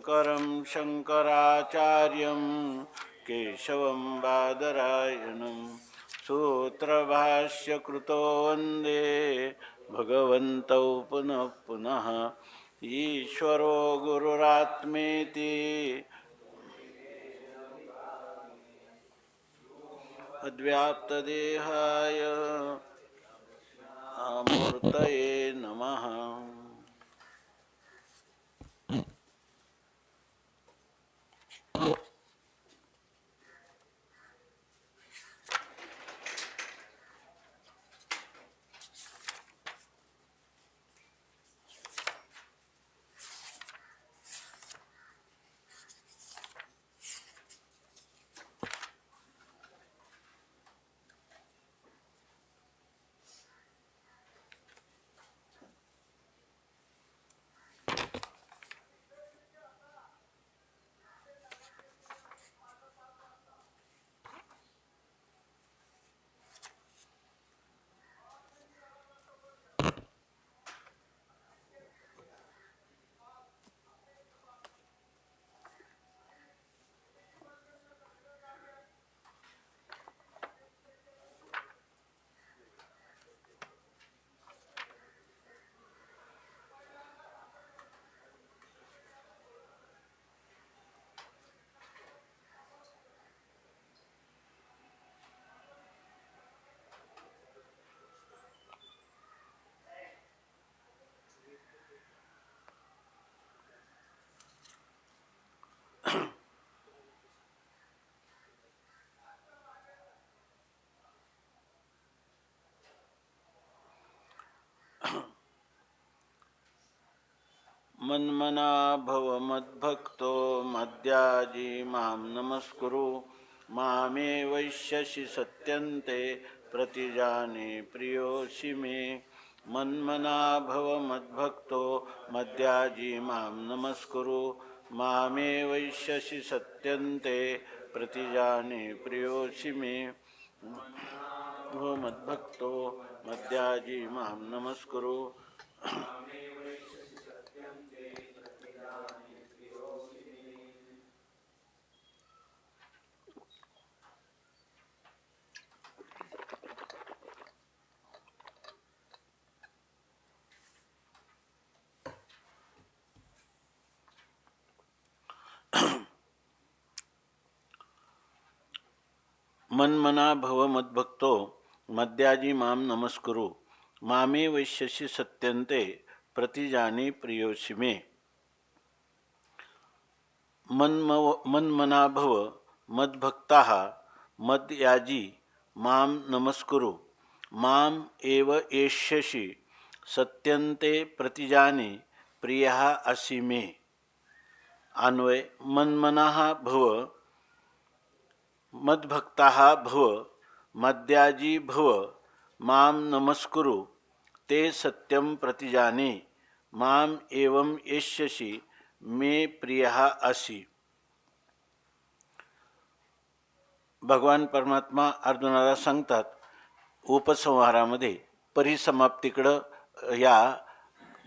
शङ्करं शङ्कराचार्यं केशवं बादरायणं सूत्रभाष्यकृतो वन्दे भगवन्तौ पुनः पुनः। ईश्वरो गुरुरात्मेति अव्याप्तदेहाय मूर्तये नमः। मन्मना भव मद्भक्तो मद्याजी मां नमस्कुरु मामे वैश्यसि सत्यन्ते प्रतिजाने प्रियोऽसि मे। मन्मना भव मद्भक्तो मद्याजी मां नमस्कुरु मामे वैश्यसि सत्यन्ते प्रतिजाने प्रियोऽसि मे। भव मद्भक्तो मद्याजी मां नमस्कुरु मन्मना भव मद्भक्तो मद्याजी मां नमस्कुरु मामे वैश्यसि सत्यन्ते प्रतिजाने प्रियोऽसि मे। मन्मना भव मद्भक्ताः मद्याजी मां नमस्कुरु माम एव एष्यसि सत्यन्ते प्रतिजाने प्रियः असि मे। अन्वय मन्मनः भव मद्भक्ताः भव मद्याजी भव मां नमस्कुरु ते सत्यं प्रतिजाने माम एवं एष्यसि मे प्रियः असि। भगवान परमात्मा अर्जुनाला सांगतात उपसंहारामध्ये परिसमाप्तीकडं या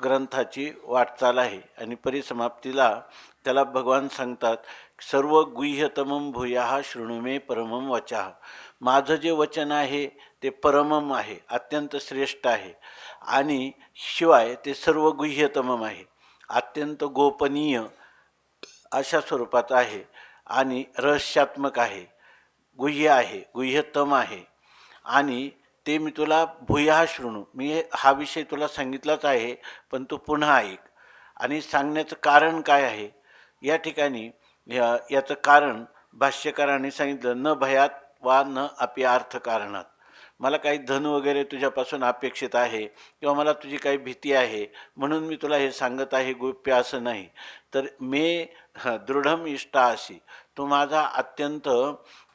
ग्रंथाची वाटचाल आहे आणि परिसमाप्तीला त्याला भगवान सांगतात सर्व गुह्यतमं भूयाः शृणु मे परमं वचः। माझं जे वचन आहे ते परमम आहे, अत्यंत श्रेष्ठ आहे आणि शिवाय ते सर्व गुह्यतमम आहे, अत्यंत गोपनीय अशा स्वरूपात आहे आणि रहस्यात्मक आहे, गुह्य आहे, गुह्यतम आहे आणि ते मी तुला भूयः शृणु, मी हा विषय तुला सांगितलाच आहे पण तू पुन्हा ऐक। आणि सांगण्याचं कारण काय आहे या ठिकाणी याचं कारण भाष्यकारांनी सांगितलं न भयात वा न अपि अर्थकारणात। मला काही धन वगैरे तुझ्यापासून अपेक्षित आहे किंवा मला तुझी काही भीती आहे म्हणून मी तुला हे सांगत आहे गुप्य असं नाही, तर मे दृढम इष्टा अशी तू माझा अत्यंत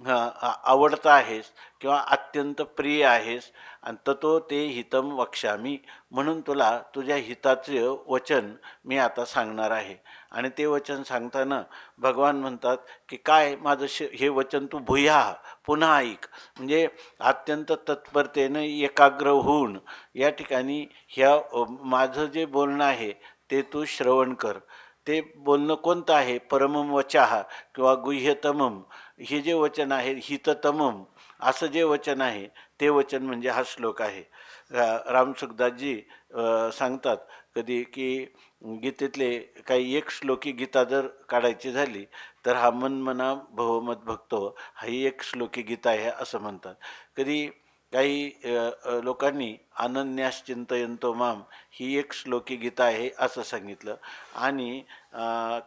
आवडता आहेस किंवा अत्यंत प्रिय आहेस आणि ततो ते हितम वक्ष्यामी, म्हणून तुला तुझ्या हिताचे वचन मी आता सांगणार आहे। आणि ते वचन सांगताना भगवान म्हणतात की काय माझं हे वचन तू भूया पुन्हा ऐक, म्हणजे अत्यंत तत्परतेनं एकाग्र होऊन या ठिकाणी ह्या माझं जे बोलणं आहे ते तू श्रवण कर। ते बोलणं कोणतं आहे? परमम वचाह किंवा गुह्यतमम हे जे वचन आहे, हिततमम असं जे वचन आहे ते वचन म्हणजे हा श्लोक आहे. रामसुखदासजी सांगतात कधी की गीतेतले काही एक श्लोकी गीता जर काढायची झाली तर हा मनमना भव मद्भक्तो ही एक श्लोकी गीता आहे असं म्हणतात. कधी काही लोकांनी अनन्यास चिंतयन्तो माम ही एक श्लोकी गीता आहे असं सांगितलं. आणि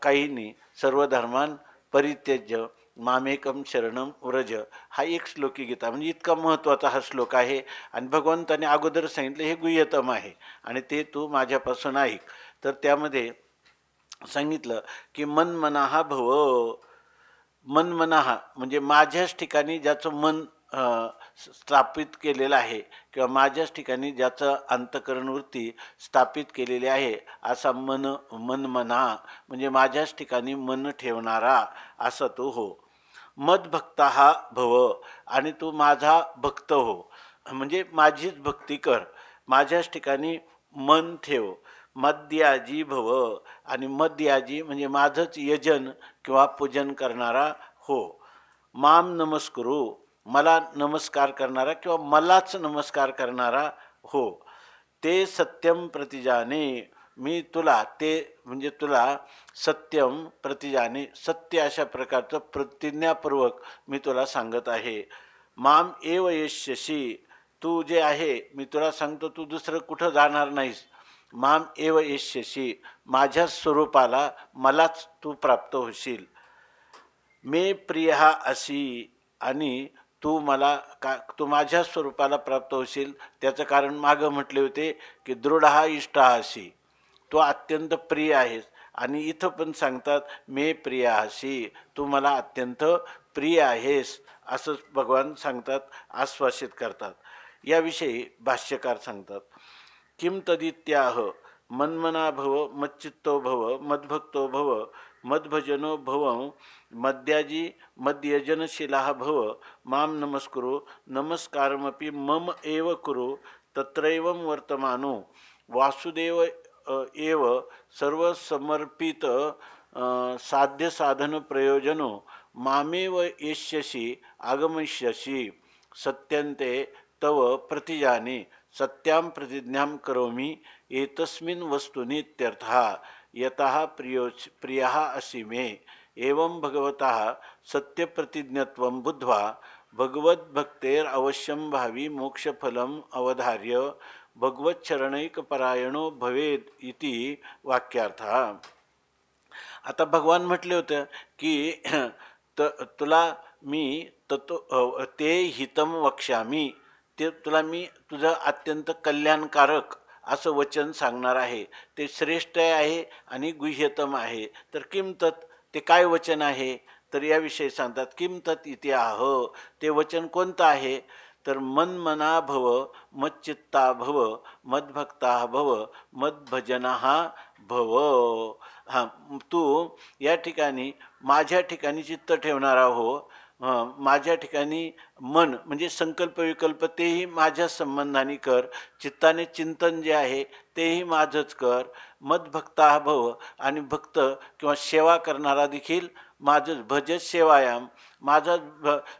काहींनी सर्व धर्मान परित्यज्य मामेकम शरणम व्रज हा एक श्लोकी गीता म्हणजे इतका महत्त्वाचा हा श्लोक आहे. आणि भगवंताने अगोदर सांगितलं हे गुह्यतम आहे आणि ते तू माझ्यापासून ऐक. तर त्यामध्ये सांगितलं की मनमनाहा भव, मनमनाहा म्हणजे माझ्याच ठिकाणी ज्याचं मन स्थापित केलेलं आहे किंवा माझ्याच ठिकाणी ज्याचं अंतःकरणवृत्ती स्थापित केलेली आहे असा मनमना म्हणजे माझ्याच ठिकाणी मन ठेवणारा असा तो हो. मदभक्ता हा भव आणि तू माझा भक्त हो म्हणजे माझीच भक्ती कर, माझ्याच ठिकाणी मन ठेव. मद्याजी भव आणि मद्याजी म्हणजे माझंच यजन किंवा पूजन करणारा हो. माम नमस्कुरु मला नमस्कार करणारा किंवा मलाच नमस्कार करणारा हो. ते सत्यम प्रतिजाने मी तुला ते म्हणजे तुला सत्यम प्रतिजाने सत्य अशा प्रकारचं प्रतिज्ञापूर्वक मी तुला सांगत आहे. माम एव येष्यसी तू जे आहे मी तुला सांगतो तू दुसरं कुठं जाणार नाहीस. माम एव येष्यसी माझ्या स्वरूपाला मलाच तू प्राप्त होशील. मे प्रिय अशी आणि तू मला तू माझ्या स्वरूपाला प्राप्त होशील त्याचं कारण मागं म्हटले होते की दृढ हा इष्ट अशी तो अत्यंत प्रिय आहेस. आणि इथं पण सांगतात मे प्रिय अशी तू मला अत्यंत प्रिय आहेस असं भगवान सांगतात, आश्वासित करतात. याविषयी भाष्यकार सांगतात किम तदित्याह मन्मना भव मच्चित्तो भव मद्भक्तो भव मद्भजनो भव मद्याजी मद्यजनशीला भव माम नमस्कुरु नमस्कारमपि मम एव कुरु तत्रैवं वर्तमानो वासुदेव एव सर्वसमर्पित साध्य साधन प्रयोजनो मामेव येष्यसि आगमिष्यसि सत्यन्ते तव प्रतिजाने सत्यां प्रतिज्ञां करोमि एतस्मिन् वस्तुनित्यर्थः यतः प्रियः असि मे. एवं भगवतः सत्यप्रतिज्ञत्वं बुद्ध्वा भगवद्भक्तेर अवश्यं भावी मोक्षफलम अवधार्य भगवच्चरणैकपरायणो भवेद इति वाक्यार्थ. आता भगवान म्हटले होते की तुला मी ते हितम वक्ष्यामी ते तुला मी तुझं अत्यंत कल्याणकारक असं वचन सांगणार आहे. ते श्रेष्ठ आहे आणि गुह्यतम आहे. तर किमतत ते काय वचन आहे तर याविषयी सांगतात किमतत इति आह ते वचन कोणतं आहे तर मनमना भव मच्चित्ता भव मद्भक्ता भव मद्भजना भव. हां तू या ठिकाणी माझ्या ठिकाणी चित्त ठेवणारा हो. माझ्या ठिकाणी मन म्हणजे संकल्प विकल्प तेही माझ्या संबंधाने कर. चित्ताने चिंतन जे आहे तेही माझंच कर. मद्भक्ता भव आणि भक्त किंवा सेवा करणारा देखील माझं भजत सेवायाम माझा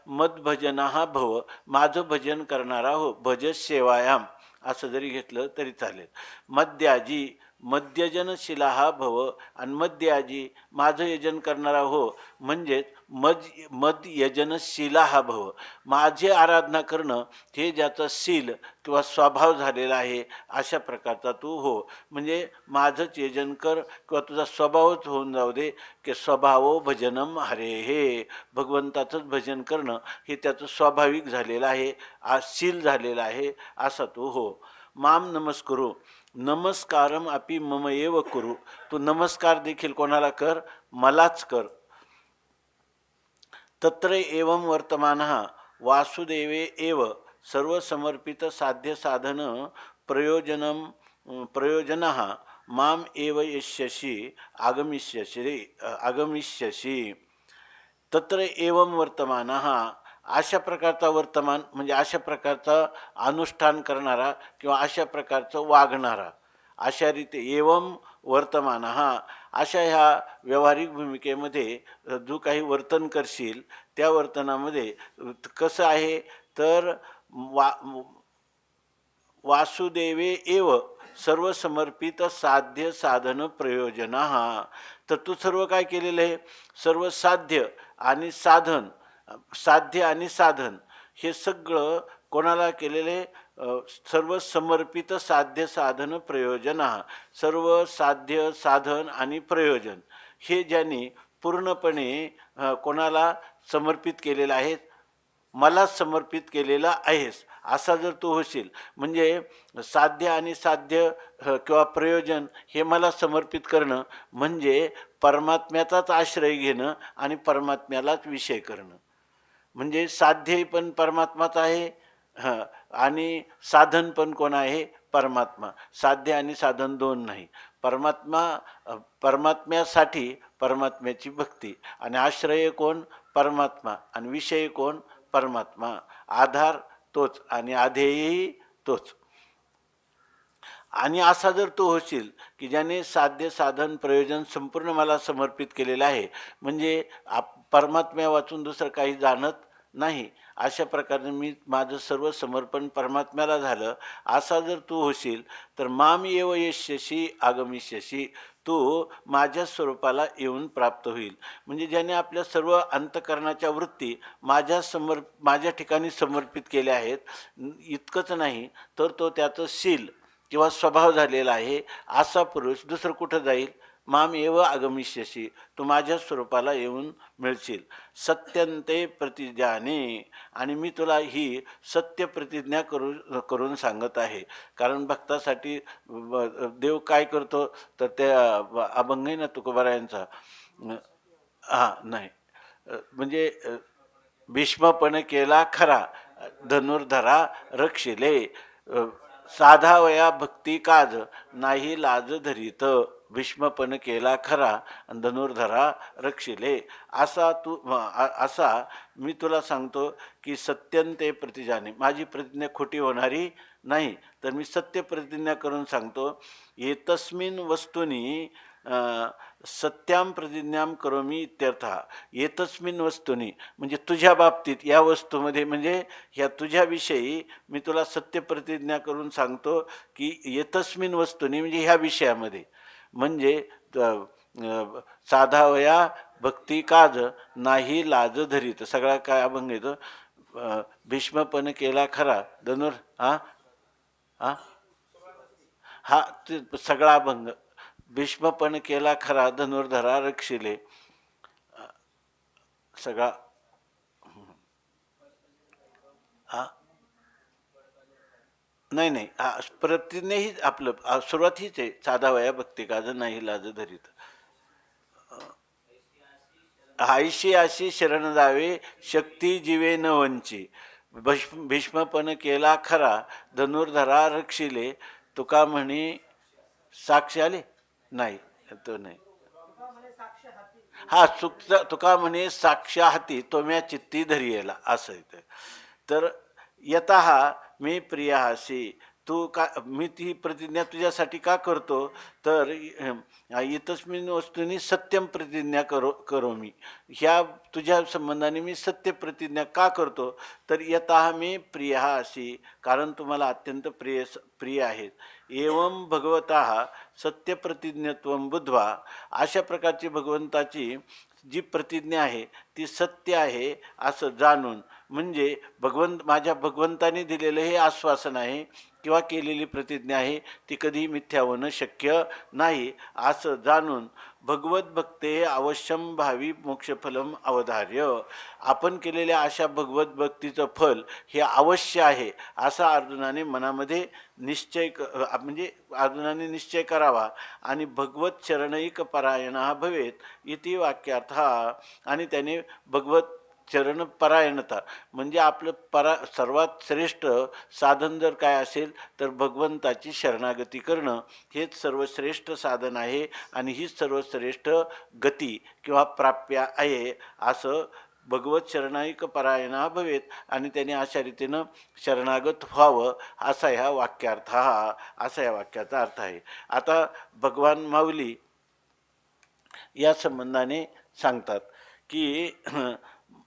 मद्भजन हा भव माझं भजन करणारा हो भजत सेवायाम असं जरी घेतलं तरी चालेल. मद्याजी मद्यजनशिला हा भव आणि मद्याजी माझं यजन करणारा हो म्हणजेच मद्यजनशिला हा भव माझे आराधना करणं हे ज्याचा शील किंवा स्वभाव झालेला आहे अशा प्रकारचा तू हो. म्हणजे माझंच यजन कर किंवा तुझा स्वभावच होऊन जाऊ दे की स्वभावो भजनम हरे हे भगवंताचंच भजन करणं हे त्याचं स्वाभाविक झालेलं आहे, शील झालेलं आहे असा तू हो. माम नमस्कुरु नमस्कारम अपि मम एव कुरु तू नमस्कार देखील कोणाला कर मलाच कर. तत्र एवं वर्तमानः वासुदेवे एव सर्वसमर्पित साध्य साधन प्रयोजनः माम एव येष्यसि आगमिष्यसि. तत्र एवं वर्तमानः अशा प्रकारचा वर्तमान म्हणजे अशा प्रकारचा अनुष्ठान करणारा किंवा अशा प्रकारचं वागणारा अशा रीती एवं वर्तमान अशा ह्या व्यावहारिक भूमिकेमध्ये जो काही वर्तन करशील त्या वर्तनामध्ये कसं आहे तर वा वासुदेवे एव सर्व समर्पित साध्य साधन प्रयोजन तर तू सर्व काय केलेलं आहे सर्व साध्य आणि साधन साध्य आणि साधन हे सगळं कोणाला केलेले सर्व समर्पित साध्य साधन प्रयोजन सर्व साध्य साधन आणि प्रयोजन हे ज्यांनी पूर्णपणे कोणाला समर्पित केलेलं आहे मला समर्पित केलेला आहेस असा जर तू होशील म्हणजे साध्य आणि साध्य किंवा प्रयोजन हे मला समर्पित करणं म्हणजे परमात्म्याचाच आश्रय घेणं आणि परमात्म्यालाच विषय करणं म्हणजे साध्य पण परमात्माच आहे आणि साधन पण कोण आहे परमात्मा साध्य आणि साधन दोन नाही परमात्म्यासाठी परमात्म्याची भक्ती आणि आश्रय कोण परमात्मा आणि विषय कोण परमात्मा आधार तोच आणि आधेयही तोच आणि असा जर तो होशील की ज्याने साध्य साधन प्रयोजन संपूर्ण मला समर्पित केलेलं आहे म्हणजे परमात्म्या वाचून दुसरं काही जाणत नाही अशा प्रकारे मी माझं सर्व समर्पण परमात्म्याला झालं असा जर तू होशील तर माम एव यश्यशी आगमिष्यशी तू माझ्या स्वरूपाला येऊन प्राप्त होईल म्हणजे ज्याने आपल्या सर्व अंतकरणाच्या वृत्ती माझ्या ठिकाणी समर्पित केल्या आहेत इतकंच नाही तर तो त्याचं शील किंवा स्वभाव झालेला आहे असा पुरुष दुसरं कुठं जाईल माम एव आगमिष्यशी तू माझ्या स्वरूपाला येऊन मिळशील सत्यंते प्रतिज्ञाने आणि मी तुला ही सत्य प्रतिज्ञा करून सांगत आहे कारण भक्तासाठी देव काय करतो तर त्या अभंग आहे ना तुकोबारायांचा नाही म्हणजे भीष्मपण केला खरा धनुर्धरा रक्षिले साधावया भक्ती काज नाही लाज धरीत भीष्मपण केला खरा धनुर्धरा रक्षिले असा मी तुला सांगतो की सत्यंते प्रतिजाने माझी प्रतिज्ञा खोटी होणारी नाही तर मी सत्य प्रतिज्ञा करून सांगतो एतस्मिन वस्तुनी सत्याम प्रतिज्ञाम करोमी इत्यर्थ एतस्मिन वस्तुनी म्हणजे तुझ्या बाबतीत या वस्तूमध्ये म्हणजे ह्या तुझ्याविषयी मी तुला सत्य प्रतिज्ञा करून सांगतो की एतस्मिन वस्तुनी म्हणजे ह्या विषयामध्ये म्हणजे साधावया भक्ती काज नाही लाज धरीत सगळा काय अभंग येतो भीष्मपण केला खरा धनुर हा ते सगळा अभंग भीष्मपण केला खरा धनुर्धरा रक्षिले सगळा नाही प्रतिज्ञा ही आपलं सुरुवात हीच आहे साधावया भक्ती काज नाही लाज धरीत आयशी आशी शरण जावे शक्ती जीवे न वंची भीष्मपण केला खरा धनुर्धरा रक्षिले तुका म्हणे साक्ष आले नाही तो नाही तुका म्हणे साक्षा हाती तोम्या चित्ती धरियेला असं येतं तर यतः मी प्रियासी तू का मी ती प्रतिज्ञा तुझ्यासाठी का करतो तर इतस्मिन वस्तूंनी सत्यम प्रतिज्ञा करो मी ह्या तुझ्या संबंधाने मी सत्य प्रतिज्ञा का करतो तर यतः मी प्रिया अशी कारण तुम्हाला अत्यंत प्रिय आहेत एवं भगवता सत्यप्रतिज्ञत्वं बुद्ध्वा अशा प्रकारची भगवंताची जी प्रतिज्ञा आहे ती सत्य आहे असं जाणून म्हणजे माझ्या भगवंताने दिलेलं हे आश्वासन आहे किंवा केलेली प्रतिज्ञा आहे ती कधी मिथ्या होणं शक्य नाही असं जाणून भगवत भक्ते अवश्यम भावी मोक्षफलम अवधार्य आपण केलेल्या अशा भगवत भक्तीचं फल हे अवश्य आहे असा अर्जुनाने मनामध्ये निश्चय म्हणजे अर्जुनाने निश्चय करावा आणि भगवत शरणैक परायणा भवेत इति वाक्यार्थ आणि त्याने भगवत चरण परायणता म्हणजे आपलं सर्वात श्रेष्ठ साधन जर काय असेल तर भगवंताची शरणागती करणं हेच सर्वश्रेष्ठ साधन आहे आणि हीच सर्वश्रेष्ठ गती किंवा प्राप्य आहे असं भगवत शरणाईक परायणा भवेत, आणि त्याने अशा रीतीनं शरणागत व्हावं असा ह्या वाक्यार्थ असा या वाक्याचा अर्थ आहे. आता भगवान माऊली या संबंधाने सांगतात की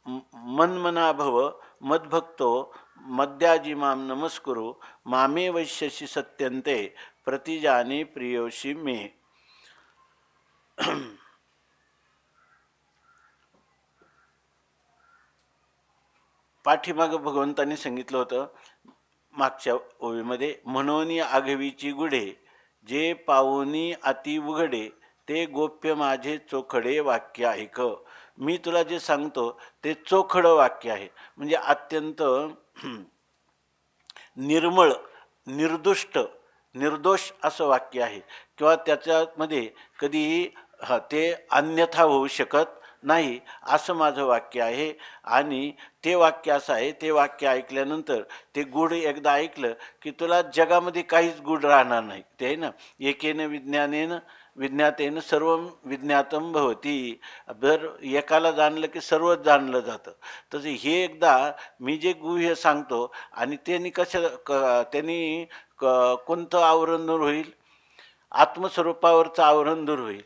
मन्मना भव मद्भक्तो मद्याजी माम नमस्कुरु मामे वैश्यशी सत्यन्ते प्रतिजाने प्रियोशी मे. पाठीमागं भगवंतांनी सांगितलं होतं मागच्या ओळीमध्ये, म्हणून आघवीची गुढे जे पावनी अति उघडे ते गोप्य माझे चोखडे वाक्य ऐक. मी तुला जे सांगतो ते चोखडं वाक्य आहे, म्हणजे अत्यंत निर्मळ, निर्दुष्ट, निर्दोष असं वाक्य आहे, किंवा त्याच्यामध्ये कधीही ते अन्यथा होऊ शकत नाही असं माझं वाक्य आहे. आणि ते वाक्य असं आहे, ते वाक्य ऐकल्यानंतर ते गूढ एकदा ऐकलं की तुला जगामध्ये काहीच गूढ राहणार नाही. ते आहे ना, एकेन विज्ञानेन विज्ञातेन सर्व विज्ञातम भवती. जर एकाला जाणलं की सर्वच जाणलं जातं. तसं हे एकदा मी जे गुह्य सांगतो आणि त्यांनी त्यांनी कोणतं आवरण दूर होईल? आत्मस्वरूपावरचं आवरण दूर होईल,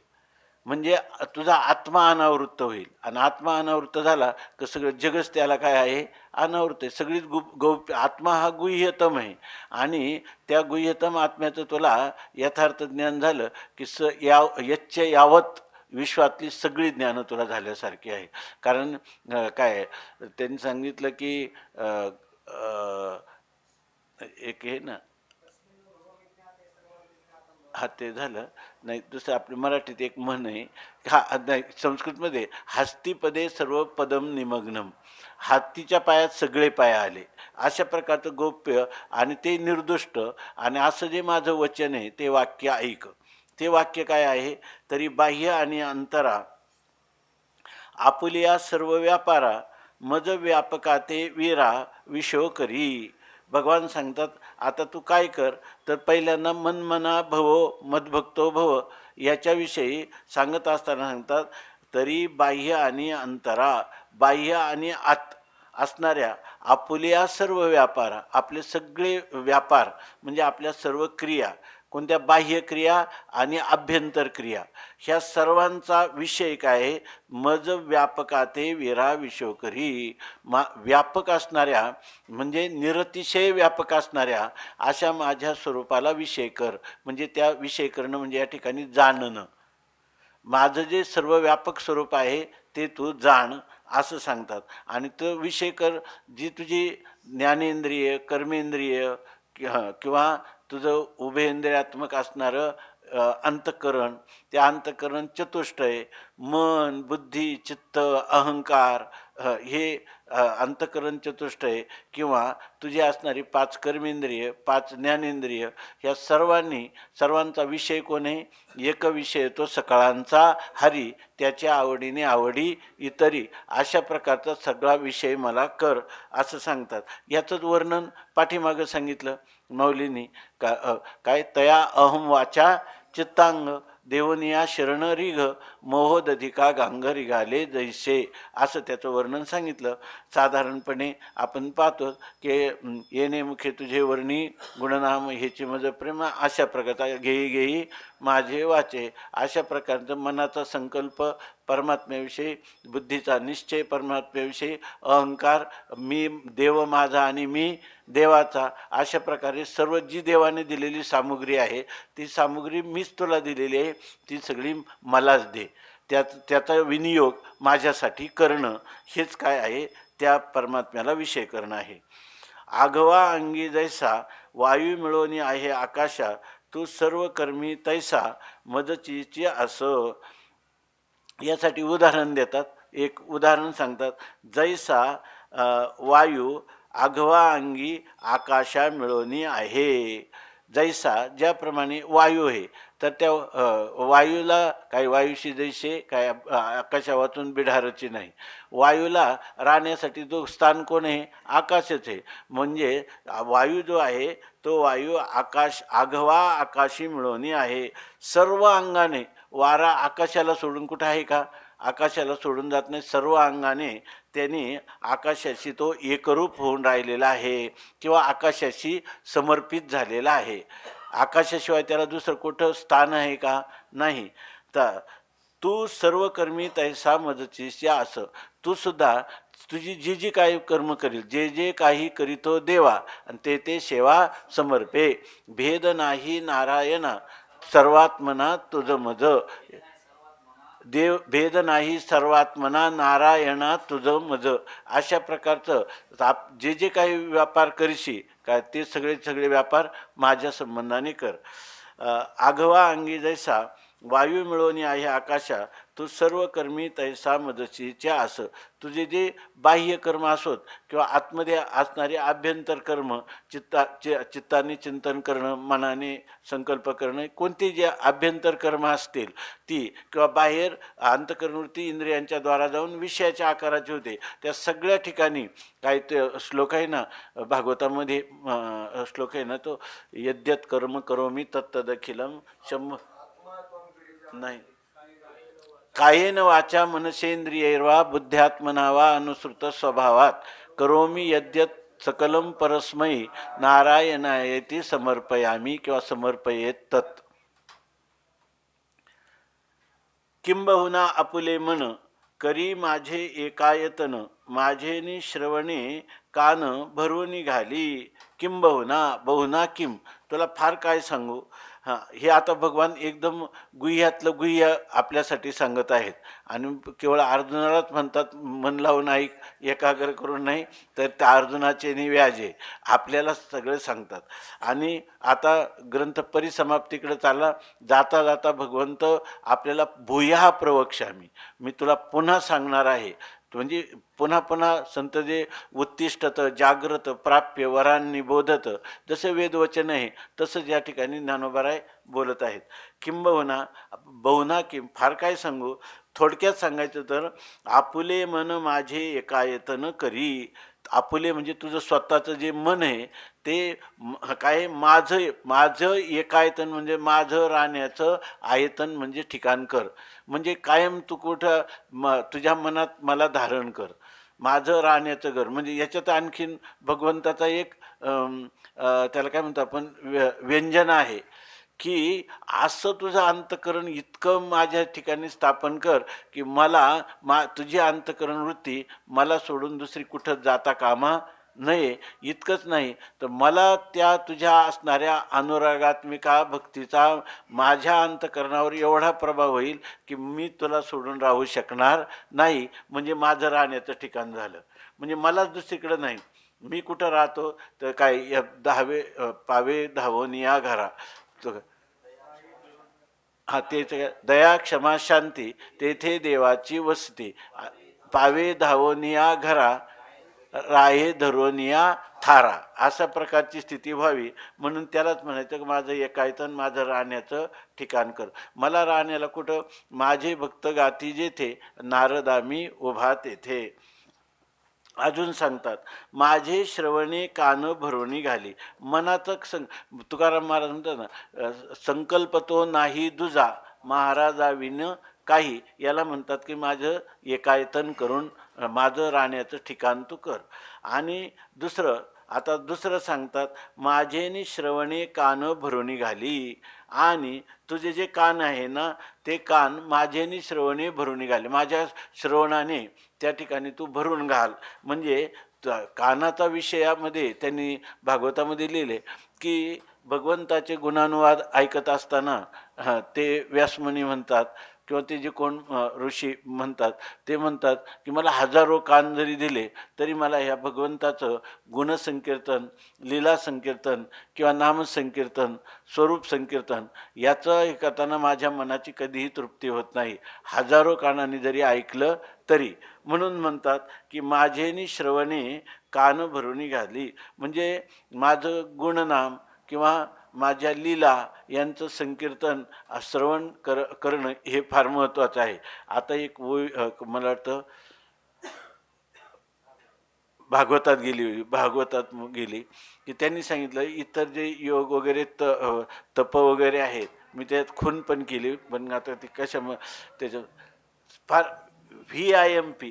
म्हणजे तुझा आत्मा अनावृत्त होईल. आणि आत्मा अनावृत्त झाला तर सगळं जगच त्याला काय आहे? अनावृत्त आहे. सगळीच गौप्य आत्मा हा गुह्यतम आहे. आणि त्या गुह्यतम आत्म्याचं तुला यथार्थ ज्ञान झालं की यावत विश्वातली सगळी ज्ञानं तुला झाल्यासारखी आहे. कारण काय त्यांनी सांगितलं की एक हे ना, हा ते झालं नाही. दुसरं आपल्या मराठीत एक म्हण आहे, नाही संस्कृतमध्ये, हस्तीपदे सर्व पदम निमग्नम. हत्तीच्या पायात सगळे पाय आले, अशा प्रकारचं गोप्य आणि ते निर्दुष्ट. आणि असं जे माझं वचन आहे ते वाक्य ऐक. ते वाक्य काय आहे? तरी बाह्य आणि अंतरा आपुलिया सर्व व्यापारा मज व्यापका ते वीरा विशो करी. भगवान सांगतात, आता तू काय कर, तर पहिल्यांदा मनमना भवो मद्भक्तो भव याच्याविषयी सांगत असताना सांगतात, तरी बाह्य आणि अंतरा, बाह्य आणि आत असणाऱ्या आपुलिया सर्व व्यापारा, आपले सगळे व्यापार म्हणजे आपल्या सर्व क्रिया, कोणत्या बाह्य क्रिया आणि आभ्यंतर क्रिया, ह्या सर्वांचा विषय काय आहे? मज व्यापकाते विरा विशोकरी. व्यापक असणाऱ्या म्हणजे निरतिशय व्यापक असणाऱ्या अशा माझ्या स्वरूपाला विषय कर. म्हणजे त्या विषय करणं म्हणजे या ठिकाणी जाणणं. माझं जे सर्व व्यापक स्वरूप आहे ते तू जाण असं सांगतात. आणि तो विषय कर, जी तुझी ज्ञानेंद्रिय, कर्मेंद्रिय किंवा तुझं उभयेंद्रियात्मक असणारं अंतःकरण, त्या अंतःकरण चतुष्टय, मन, बुद्धी, चित्त, अहंकार, हे अंतःकरण चतुष्टय, किंवा तुझी असणारी 5 कर्मेंद्रिय, 5 ज्ञानेंद्रिय, ह्या सर्वांचा विषय कोण आहे? एक विषय तो सकाळांचा हरी, त्याच्या आवडीने आवडी इतरी, अशा प्रकारचा सगळा विषय मला कर असं सांगतात. याचंच वर्णन पाठीमागं सांगितलं माऊलींनी. काय तया अहम वाचा चित्तांग देवनिया शरण रिघ मोहोदधिका गांग रिघाले जैसे, असं त्याचं वर्णन सांगितलं. साधारणपणे आपण पाहतो की येणे मुखे तुझे वर्णी गुणनाम हेचे मज प्रेम, अशा प्रकारचा घेई घेई माझे वाचे, अशा प्रकारचं मनाचा संकल्प परमात्म्याविषयी, बुद्धीचा निश्चय परमात्म्याविषयी, अहंकार मी देव माझा आणि मी देवाचा, अशा प्रकारे सर्व जी देवाने दिलेली सामुग्री आहे ती सामुग्री मीच तुला दिलेली आहे, ती सगळी मलाच दे. त्याचा विनियोग माझ्यासाठी करणं, हेच काय आहे? त्या परमात्म्याला विषय करणं आहे. आघवा अंगी जैसा वायू मिळवणी आहे आकाशा, तू सर्व कर्मी तैसा मदतीची असं. यासाठी उदाहरण देतात. एक उदाहरण सांगतात, जैसा वायू आघवा अंगी आकाशा मिळवणी आहे. जैसा, ज्याप्रमाणे वायू आहे, तर त्या वायूला काय, वायूशी जैसे काय आकाशा वाचून बिढारची नाही. वायूला राहण्यासाठी जो स्थान कोण आहे? आकाशच आहे. म्हणजे वायू जो आहे तो वायू आकाश, आघवा आकाशी मिळवणी आहे. सर्व अंगाने वारा आकाशाला सोडून कुठं आहे का? आकाशाला सोडून जात नाही, सर्व अंगाने त्यांनी आकाशाशी तो एकरूप होऊन राहिलेला आहे किंवा आकाशाशी समर्पित झालेला आहे. आकाशाशिवाय त्याला दुसरं कुठं स्थान आहे का? नाही. तर तू सर्व कर्मी तैसा मदतीच्या असं तू सुद्धा तुझी जी जी काही कर्म करील, जे जे काही करीतो देवा आणि ते ते सेवा समर्पे. भेद नाही नारायणा सर्वात्मना तुझ मज. देव भेद नाही सर्वात्मना नारायणा तुझं मज. अशा प्रकारचं जे जे काही व्यापार करशी काय ते सगळे सगळे व्यापार माझ्या संबंधाने कर. आघवा अंगी जैसा वायू मिळवणी आहे आकाशा तू सर्व कर्मी तैसा मदतीच्या असं. तुझे जे बाह्य कर्म असोत किंवा आतमध्ये असणारे आभ्यंतर कर्म, चित्ताने चिंतन करणं, मनाने संकल्प करणं, कोणते जे आभ्यंतर कर्म असतील ती किंवा बाहेर अंतकरणवृत्ती इंद्रियांच्या द्वारा जाऊन विषयाच्या आकाराचे होते, त्या सगळ्या ठिकाणी काही ते श्लोक आहे ना भागवतामध्ये, श्लोक आहे ना तो, यद्यत कर्म करोमी तत्तदखिलम नाही, कायेन वाचा मनसेंद्रियैर्वा बुद्ध्यात्मना वा अनुसृत स्वभावात करोमी यद्यत सकलम परस्मै नारायणायेती समर्पयामी किंवा समर्पयेत तत्. किंबहुना आपुले मन करी माझे एकायतन माझेनी श्रवणे कान भरून घाली. किंबहुना बहुना किम, तुला फार काय सांगू. हां, हे आता भगवान एकदम गुह्यातलं गुह्य आपल्यासाठी सांगत आहेत आणि केवळ अर्जुनालाच म्हणतात मन लावून ऐक, एकाग्र करून नाही, तर त्या अर्जुनाचे निव्याजे आपल्याला सगळे सांगतात. आणि आता ग्रंथ परिसमाप्तीकडे चालला जाता जाता भगवंत आपल्याला भूया प्रवक्ष्यामी, मी तुला पुन्हा सांगणार आहे. म्हणजे पुन्हा पुन्हा संत जे उत्तिष्ठत जागृत प्राप्य वरांनी बोधत, जसं वेदवचन आहे तसंच या ठिकाणी ज्ञानोबाराय बोलत आहेत. किंबहुना बहुना किम, फार काय सांगू. थोडक्यात सांगायचं तर आपुले मन माझे एकायतन करी. आपुले म्हणजे तुझं स्वतःचं जे मन आहे ते काय माझं एकायतन म्हणजे माझं राहण्याचं आयतन म्हणजे ठिकाण कर. म्हणजे कायम तू कुठं तुझ्या मनात मला धारण कर, माझं राहण्याचं घर. म्हणजे याच्यात आणखीन भगवंताचा एक त्याला काय म्हणतो आपण व्यंजन आहे की असं तुझं अंतकरण इतकं माझ्या ठिकाणी स्थापन कर की मला तुझी अंतकरण वृत्ती मला सोडून दुसरी कुठं जाता कामा नये. इतकंच नाही तर मला त्या तुझ्या असणाऱ्या अनुरागात्मिका भक्तीचा माझ्या अंतकरणावर एवढा प्रभाव होईल की मी तुला सोडून राहू शकणार नाही. म्हणजे माझं राहण्याचं ठिकाण झालं. म्हणजे मलाच दुसरीकडं नाही. मी कुठं राहतो तर काय पावे धावून या घरा. हा तेच दया क्षमा शांती तेथे देवाची वसती. पावे धावोनिया घरा राहे धरोनिया थारा. अशा प्रकारची स्थिती व्हावी म्हणून त्यालाच म्हणायचं की माझं एकायतन माझं राहण्याचं ठिकाण कर. मला राहण्याला कुठं, माझे भक्त गाती जेथे नारदामी उभा तेथे. अजून सांगतात माझे श्रवणे कान भरोणी घाली. मनाचं तुकाराम महाराज म्हणतात ना, संकल्प तो नाही दुजा महाराजाविन काही, याला म्हणतात की माझं एकायतन करून माझं राहण्याचं ठिकाण तू कर. आणि दुसरं सांगतात माझेनी श्रवणे कान भरोणी घाली. आणि तुझे जे कान आहे ना ते कान माझेनी श्रवणे भरून घाले, माझ्या श्रवणाने त्या ठिकाणी तू भरून घाल. म्हणजे कानाचा विषयामध्ये त्यांनी भागवतामध्ये लिहिले की भगवंताचे गुणानुवाद ऐकत असताना ते व्यासमुनी म्हणतात किंवा ते जे कोण ऋषी म्हणतात ते म्हणतात की मला हजारो कान जरी दिले तरी मला ह्या भगवंताचं गुणसंकीर्तन, लीला संकीर्तन किंवा नामसंकीर्तन, स्वरूप संकीर्तन याचं हे करताना माझ्या मनाची कधीही तृप्ती होत नाही, हजारो कानांनी जरी ऐकलं तरी. म्हणून म्हणतात की माझेनी श्रवणे कान भरून घाली. म्हणजे माझं गुणनाम किंवा माझ्या लीला यांचं संकीर्तन श्रवण करणं हे फार महत्त्वाचं आहे. आता एक मला वाटतं भागवतात गेली की त्यांनी सांगितलं इतर जे योग वगैरे तप वगैरे आहेत मी त्यात खून पण केली, पण आता ती त्याचं फार VIMP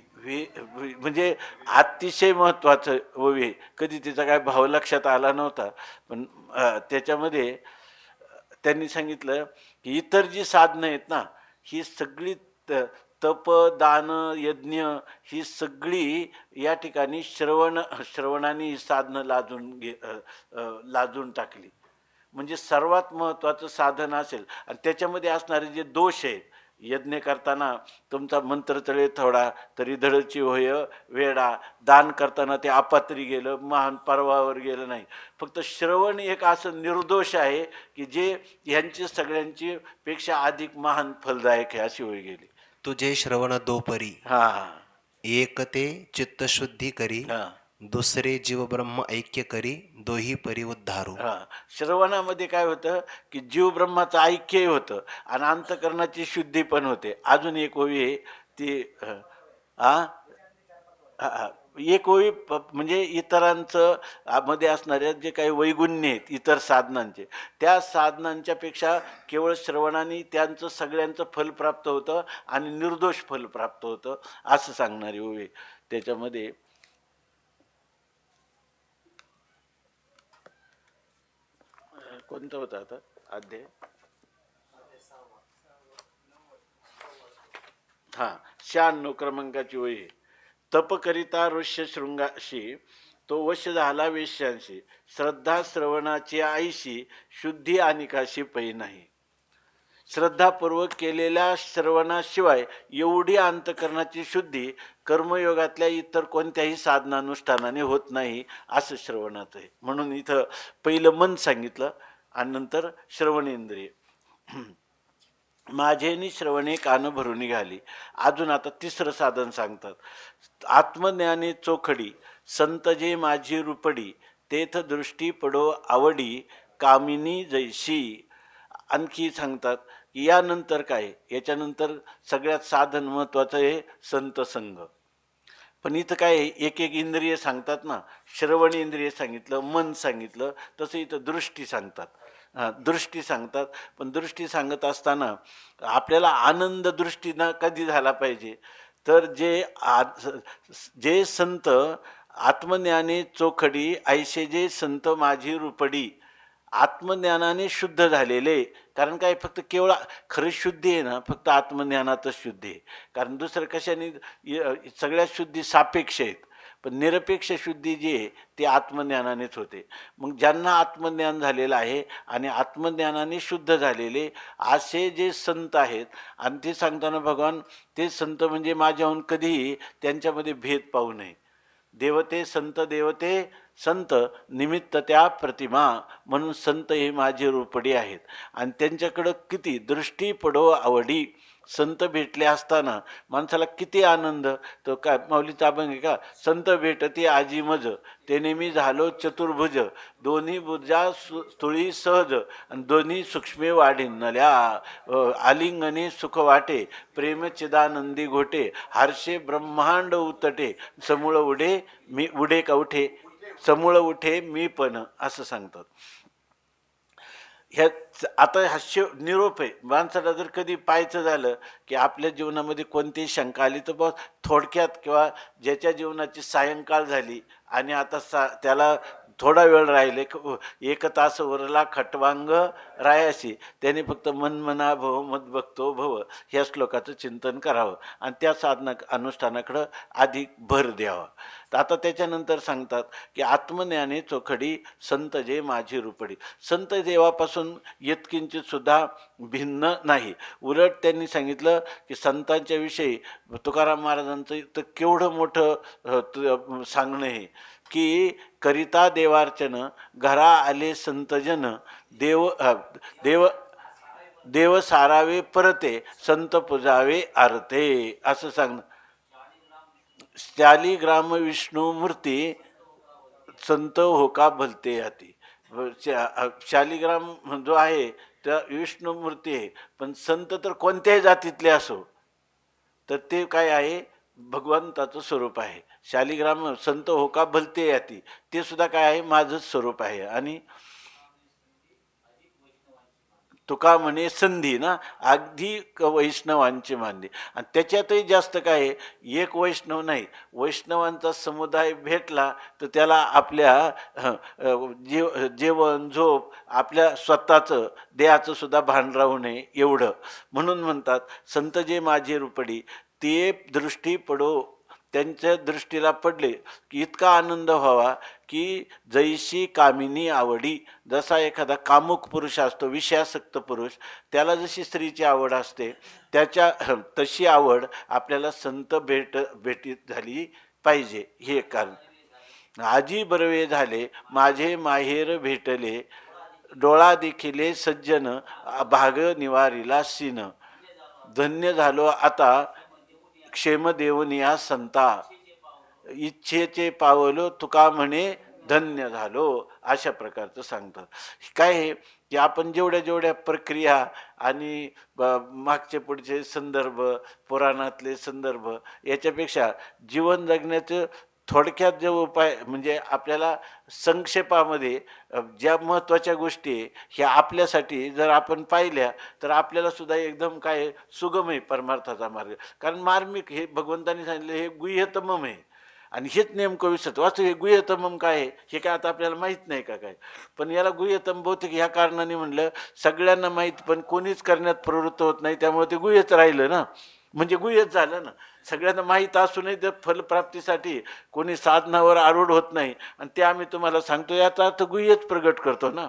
म्हणजे अतिशय महत्त्वाचं ओवी. कधी तिचा काय भाव लक्षात आला नव्हता, पण त्याच्यामध्ये त्यांनी सांगितलं की इतर जी साधनं आहेत ना, ही सगळी तप, दान, यज्ञ ही सगळी या ठिकाणी श्रवणाने ही साधनं लाजून टाकली. म्हणजे सर्वात महत्त्वाचं साधन असेल आणि त्याच्यामध्ये असणारे जे दोष आहेत, यज्ञ करताना तुमचा मंत्र तळे थोडा तरी धडची होय वेडा, दान करताना ते अपात्री गेलं, महान पर्वावर गेलं नाही. फक्त श्रवण एक असं निर्दोष आहे की जे ह्यांची सगळ्यांची पेक्षा अधिक महान फलदायक आहे, अशी होई गेली. तुझे श्रवण दोपरी हां हां एक ते चित्तशुद्धी करी, हां दुसरे जीव ब्रह्म ऐक्य करी, दोही परी उद्धारू. हां. श्रवणामध्ये काय होतं की जीव ब्रह्माचं ऐक्यही होतं आणि अंतःकरणाची शुद्धी पण होते. अजून एक ओवी आहे ती आ एक ओवी म्हणजे इतरांचं मध्ये असणाऱ्या जे काही वैगुण्य आहेत इतर साधनांचे, त्या साधनांच्या पेक्षा केवळ श्रवणाने त्यांचं सगळ्यांचं फल प्राप्त होतं आणि निर्दोष फल प्राप्त होतं, असं सांगणारी ओवी. त्याच्यामध्ये कोणतं होतं आता अध्याय? हां, 96 क्रमांकाची ओळी आहे. तप करिता ऋष्य शृंगाशी, तो वश झाला वेश्यांशी, श्रद्धा श्रवणाची आईशी, शुद्धी अनिकाशी पै नाही. श्रद्धापूर्वक केलेल्या श्रवणाशिवाय एवढी अंतकरणाची शुद्धी कर्मयोगातल्या इतर कोणत्याही साधनानुष्ठानाने होत नाही, असं श्रवणाचं आहे. म्हणून इथं पहिलं मन सांगितलं आणि नंतर श्रवणेंद्रिय. माझेनी श्रवणे कान भरून निघाली. अजून आता तिसरं साधन सांगतात. आत्मज्ञाने चोखडी, संत जे माझी रुपडी, तेथ दृष्टी पडो आवडी, कामिनी जैशी. आणखी सांगतात की यानंतर काय, याच्यानंतर सगळ्यात साधन महत्त्वाचं आहे संत संग. पण इथं काय एक एक इंद्रिय सांगतात ना, श्रवण इंद्रिय सांगितलं, मन सांगितलं, तसं इथं दृष्टी सांगतात. दृष्टी सांगतात. पण दृष्टी सांगत असताना आपल्याला आनंद दृष्टीनं कधी झाला पाहिजे, तर जे संत आत्मज्ञाने चोखडी, ऐसे जे संत माझी रुपडी, आत्मज्ञानाने शुद्ध झालेले. कारण काय, फक्त केवळ खरं शुद्धी आहे ना, फक्त आत्मज्ञानातच शुद्धी आहे. कारण दुसरं कशाने सगळ्या शुद्धी सापेक्ष आहेत, पण निरपेक्ष शुद्धी जी आहे ती आत्मज्ञानानेच होते. मग ज्यांना आत्मज्ञान झालेलं आहे आणि आत्मज्ञानाने शुद्ध झालेले असे जे संत आहेत, आणि ते सांगताना भगवान ते संत म्हणजे माझ्याहून कधीही त्यांच्यामध्ये भेद पाहू नये. देवते संत देवते संत निमित्त त्या प्रतिमा, म्हणून संत हे माझी रुपडी आहेत. आणि त्यांच्याकडं किती दृष्टी पडो आवडी, संत भेटले असताना माणसाला किती आनंद. तो काय माऊलीचा अभंग आहे का, संत भेटती आजी मज, त्याने मी झालो चतुर्भुज, दोन्ही बुजा स्थुळी सहज, आणि दोन्ही सूक्ष्मे वाढिनल्या, आलिंगने सुख वाटे, प्रेम चिदानंदी घोटे, हर्षे ब्रह्मांड उतटे, समूळ उडे मी उडे कवठे, समूळ उठे मी पण, असं सांगतात. ह्या आता निरोप आहे. माणसाला जर कधी पाहायचं झालं की आपल्या जीवनामध्ये कोणतीही शंका आली, तर बस थोडक्यात, किंवा ज्याच्या जीवनाची सायंकाळ झाली आणि आता त्याला थोडा वेळ राहिले, एक तास उरला खटवांग रायाशी, त्याने फक्त मन मना भव मत बघतो भव ह्या श्लोकाचं चिंतन करावं आणि त्या अनुष्ठानाकडं अधिक भर द्यावा. तर आता त्याच्यानंतर सांगतात की आत्मज्ञाने चोखडी, संत जे माझी रुपडी. संत देवापासून यत्किंचित सुद्धा भिन्न नाही. उलट त्यांनी सांगितलं की संतांच्या विषयी तुकाराम महाराजांचं तर केवढं मोठं सांगणं आहे की करिता देवार्चन, घरा आले संतजन, देव देव देव सारावे परते, संत पुजावे आरते, असं सांगणं. शालिग्राम विष्णू मूर्ती, संत होका भलते हाती. शालिग्राम जो आहे त्या विष्णू मूर्ती आहे, पण संत तर कोणत्याही जातीतले असो, तर ते काय आहे, भगवंताचं स्वरूप आहे. शालिग्राम संत होका भलते याती, ते सुद्धा काय आहे, माझंच स्वरूप आहे. आणि तुका म्हणे संधी ना, अगदी वैष्णवांची मानली. आणि त्याच्यातही जास्त काय आहे, एक वैष्णव नाही, वैष्णवांचा समुदाय भेटला तर त्याला आपल्या जेवण झोप आपल्या स्वतःचं देहाचं सुद्धा भान राहू नये एवढं. म्हणून म्हणतात संत जे माझे रुपडी ते दृष्टी पडो, त्यांच्या दृष्टीला पडले की इतका आनंद व्हावा की जैशी कामिनी आवडी. जसा एखादा कामुक पुरुष असतो, विषयासक्त पुरुष, त्याला जशी स्त्रीची आवड असते त्याच्या तशी आवड आपल्याला संत भेटीत झाली पाहिजे. हे कारण आजी बरवे झाले माझे माहेर भेटले, डोळा देखिले सज्जन भाग निवारीला सीन. धन्य झालो आता क्षेम देवनिया संता, इच्छेचे पावलो तुका म्हणे धन्य झालो. अशा प्रकारचं सांगतात. काय आहे की आपण जेवढ्या जेवढ्या प्रक्रिया आणि मागचे पुढचे संदर्भ, पुराणातले संदर्भ, याच्यापेक्षा जीवन जगण्याचं थोडक्यात जे उपाय म्हणजे आपल्याला संक्षेपामध्ये ज्या महत्त्वाच्या गोष्टी आहे ह्या आपल्यासाठी जर आपण पाहिल्या तर आपल्याला सुद्धा एकदम काय सुगम आहे परमार्थाचा मार्ग. कारण मार्मिक हे भगवंतांनी सांगितलं हे गुह्यतमम आहे. आणि हेच नेमकं विसरतो. वास्तव हे गुह्यतमम काय आहे हे काय आता आपल्याला माहीत नाही का काय. पण याला गुह्यतम बहुतेक ह्या कारणाने म्हणलं सगळ्यांना माहीत पण कोणीच करण्यात प्रवृत्त होत नाही, त्यामुळे ते गुह्यच राहिलं ना, म्हणजे गुह्यच झालं ना. सगळ्यांना माहीत असूनही तर फलप्राप्तीसाठी कोणी साधनावर आरूढ होत नाही, आणि ते आम्ही तुम्हाला सांगतो याचा अर्थ गुह्यच प्रगट करतो ना.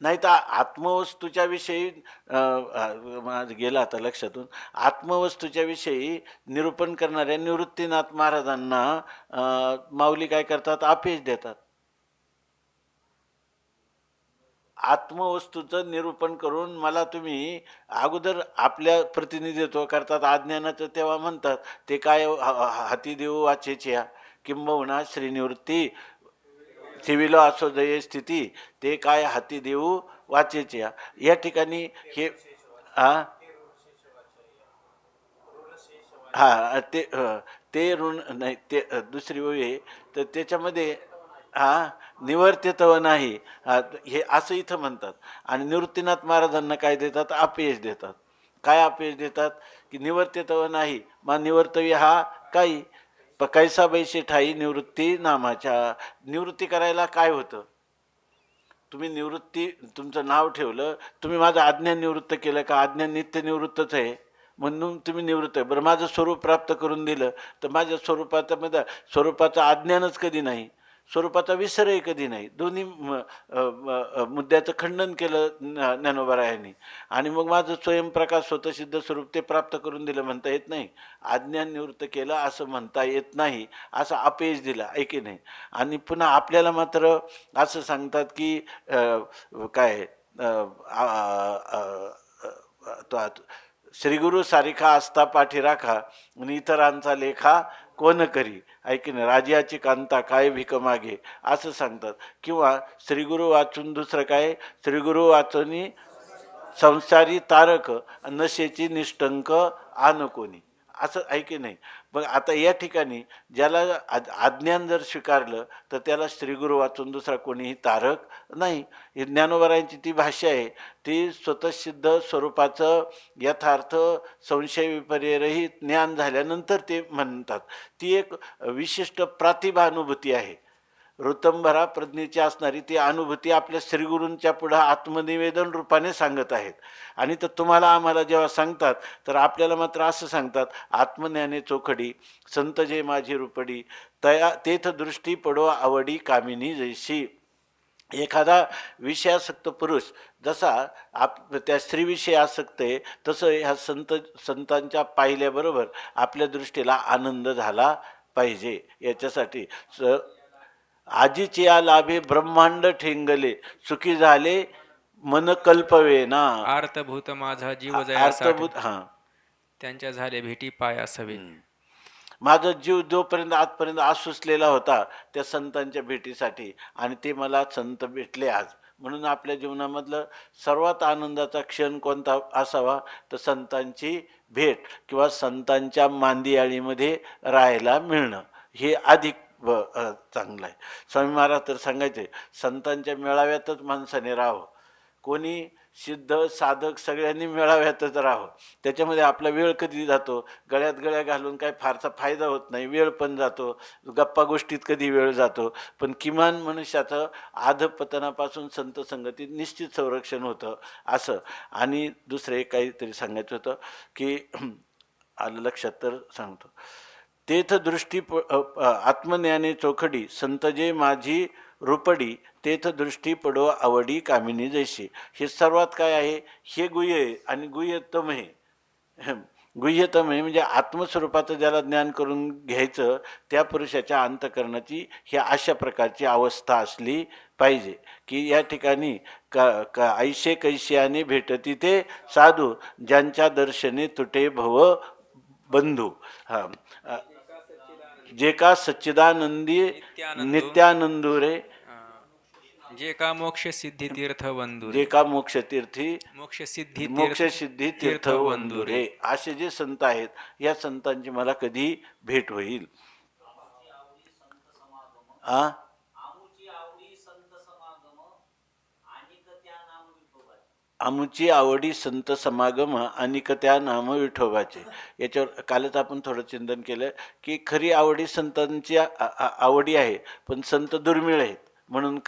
नाही तर आत्मवस्तूच्या विषयी माझं गेलं आता लक्षातून, आत्मवस्तूच्या विषयी निरूपण करणाऱ्या निवृत्तीनाथ महाराजांना माऊली काय करतात, अपयश देतात. आत्मवस्तूचं निरूपण करून मला तुम्ही अगोदर आपल्या प्रतिनिधित्व करतात अज्ञानाचं, तेव्हा म्हणतात ते काय हाती देऊ वाचेच्या किंबहुना श्रीनिवृत्ती ठेविलो असो जय स्थिती, ते काय हाती देऊ वाचेच्या. या ठिकाणी हे हा ते ऋण नाही, ते दुसरी ओळी आहे तर त्याच्यामध्ये निवर्तितव नाही हे असं इथं म्हणतात. आणि निवृत्तीनाथ महाराजांना काय देतात, अपयश देतात. काय अपयश देतात की निवर्तितव नाही मा निवर्तवी हा काही कैसा बैशी ठाई निवृत्ती नामाच्या. निवृत्ती करायला काय होतं, तुम्ही निवृत्ती तुमचं नाव ठेवलं, तुम्ही माझं अज्ञान निवृत्त केलं का, अज्ञान नित्य निवृत्तच आहे म्हणून तुम्ही निवृत्त आहे. बरं माझं स्वरूप प्राप्त करून दिलं तर माझ्या स्वरूपाचं अज्ञानच कधी नाही, स्वरूपाचा विसरही कधी नाही. दोन्ही मुद्द्याचं खंडन केलं ज्ञानोबरायांनी. आणि मग माझं स्वयंप्रकाश स्वतःसिद्ध स्वरूप ते प्राप्त करून दिलं म्हणता येत नाही, अज्ञान निवृत्त केलं असं म्हणता येत नाही, असं अपयश दिला ऐकी नाही. आणि पुन्हा आपल्याला मात्र असं सांगतात की काय श्रीगुरु सारिखा असता पाठी राखा आणि इतरांचा लेखा कोण करी, ऐकी नाही राजाची कांता काय भिक मागे असं सांगतात. किंवा श्रीगुरु वाचून दुसरं काय, श्रीगुरु वाचून संसारी तारक नशेची निष्ठंक आन कोणी, असं ऐकी नाही. मग आता या ठिकाणी ज्याला अज्ञान जर स्वीकारलं तर त्याला श्रीगुरु वाचून दुसरा कोणीही तारक नाही. ही ज्ञानोबरायांची ती भाषा आहे, ती स्वतःसिद्ध स्वरूपाचं यथार्थ संशय विपर्यरहित ज्ञान झाल्यानंतर ते म्हणतात. ती एक विशिष्ट प्रतिभानुभूती आहे, ऋतंभरा प्रज्ञेची असणारी ती अनुभूती आपल्या श्रीगुरूंच्या पुढं आत्मनिवेदन रूपाने सांगत आहेत. आणि तर तुम्हाला आम्हाला जेव्हा सांगतात तर आपल्याला मात्र असं सांगतात, आत्मज्ञाने चोखडी संत जे माझी रुपडी, तया तेथ दृष्टी पडो आवडी कामिनी जैशी. एखादा विषयासक्त पुरुष जसा त्या स्त्रीविषयी आसक्त आहे तसं ह्या संतांच्या पाहिल्याबरोबर आपल्या दृष्टीला आनंद झाला पाहिजे. याच्यासाठी आजीचे या लाभे ब्रह्मांड ठेंगले, सुखी झाले मन कल्पवेना. आर्तभूत माझा जीव जयासाठी, हां त्यांच्या झाले भेटी पायास हवे. माझा जीव जोपर्यंत आजपर्यंत आसुसलेला होता त्या संतांच्या भेटीसाठी, आणि ते मला संत भेटले आज. म्हणून आपल्या जीवनामधलं सर्वात आनंदाचा क्षण कोणता असावा तर संतांची भेट किंवा संतांच्या मांदियाळीमध्ये राहायला मिळणं हे अधिक चांगलं आहे. स्वामी महाराज तर सांगायचे संतांच्या मेळाव्यातच माणसाने राहावं. कोणी सिद्ध साधक सगळ्यांनी मेळाव्यातच राहावं. त्याच्यामध्ये आपला वेळ कधी जातो, गळ्यात गळ्या घालून काय फारसा फायदा होत नाही, वेळ पण जातो, गप्पा गोष्टीत कधी वेळ जातो. पण किमान मनुष्याचं अधपतनापासून संत संगतीत निश्चित संरक्षण होतं असं. आणि दुसरं एक काहीतरी सांगायचं होतं की आलं लक्षात तर सांगतो. तेथ दृष्टी आत्मज्ञाने चोखडी संतजे माझी रुपडी, तेथ दृष्टी पडो आवडी कामिनी जैशी. हे सर्वात काय आहे, हे गुह्य आहे आणि गुह्यतम आहे. गुह्यतम आहे म्हणजे आत्मस्वरूपाचं ज्याला ज्ञान करून घ्यायचं त्या पुरुषाच्या अंतःकरणाची ही अशा प्रकारची अवस्था असली पाहिजे की या ठिकाणी का ऐशे कैश्याने भेटती ते साधू, ज्यांच्या दर्शने तुटे भव बंधू. हा, जे का सच्चिदानंदी नित्यानंदू रे, जे का मोक्ष सिद्धी तीर्थ वंदू जे का मोक्षतीर्थी मोक्ष सिद्धी मोक्ष सिद्धी तीर्थ वंदू रे, असे जे संत आहेत या संतांची मला कधी भेट होईल. आमुची आवडी संत समागम आणि त्या नाम विठोबाचे. याच्यावर कालच आपण थोडं चिंतन केलं की खरी आवडी संतांची आवडी आहे, पण संत दुर्मिळ आहेत म्हणून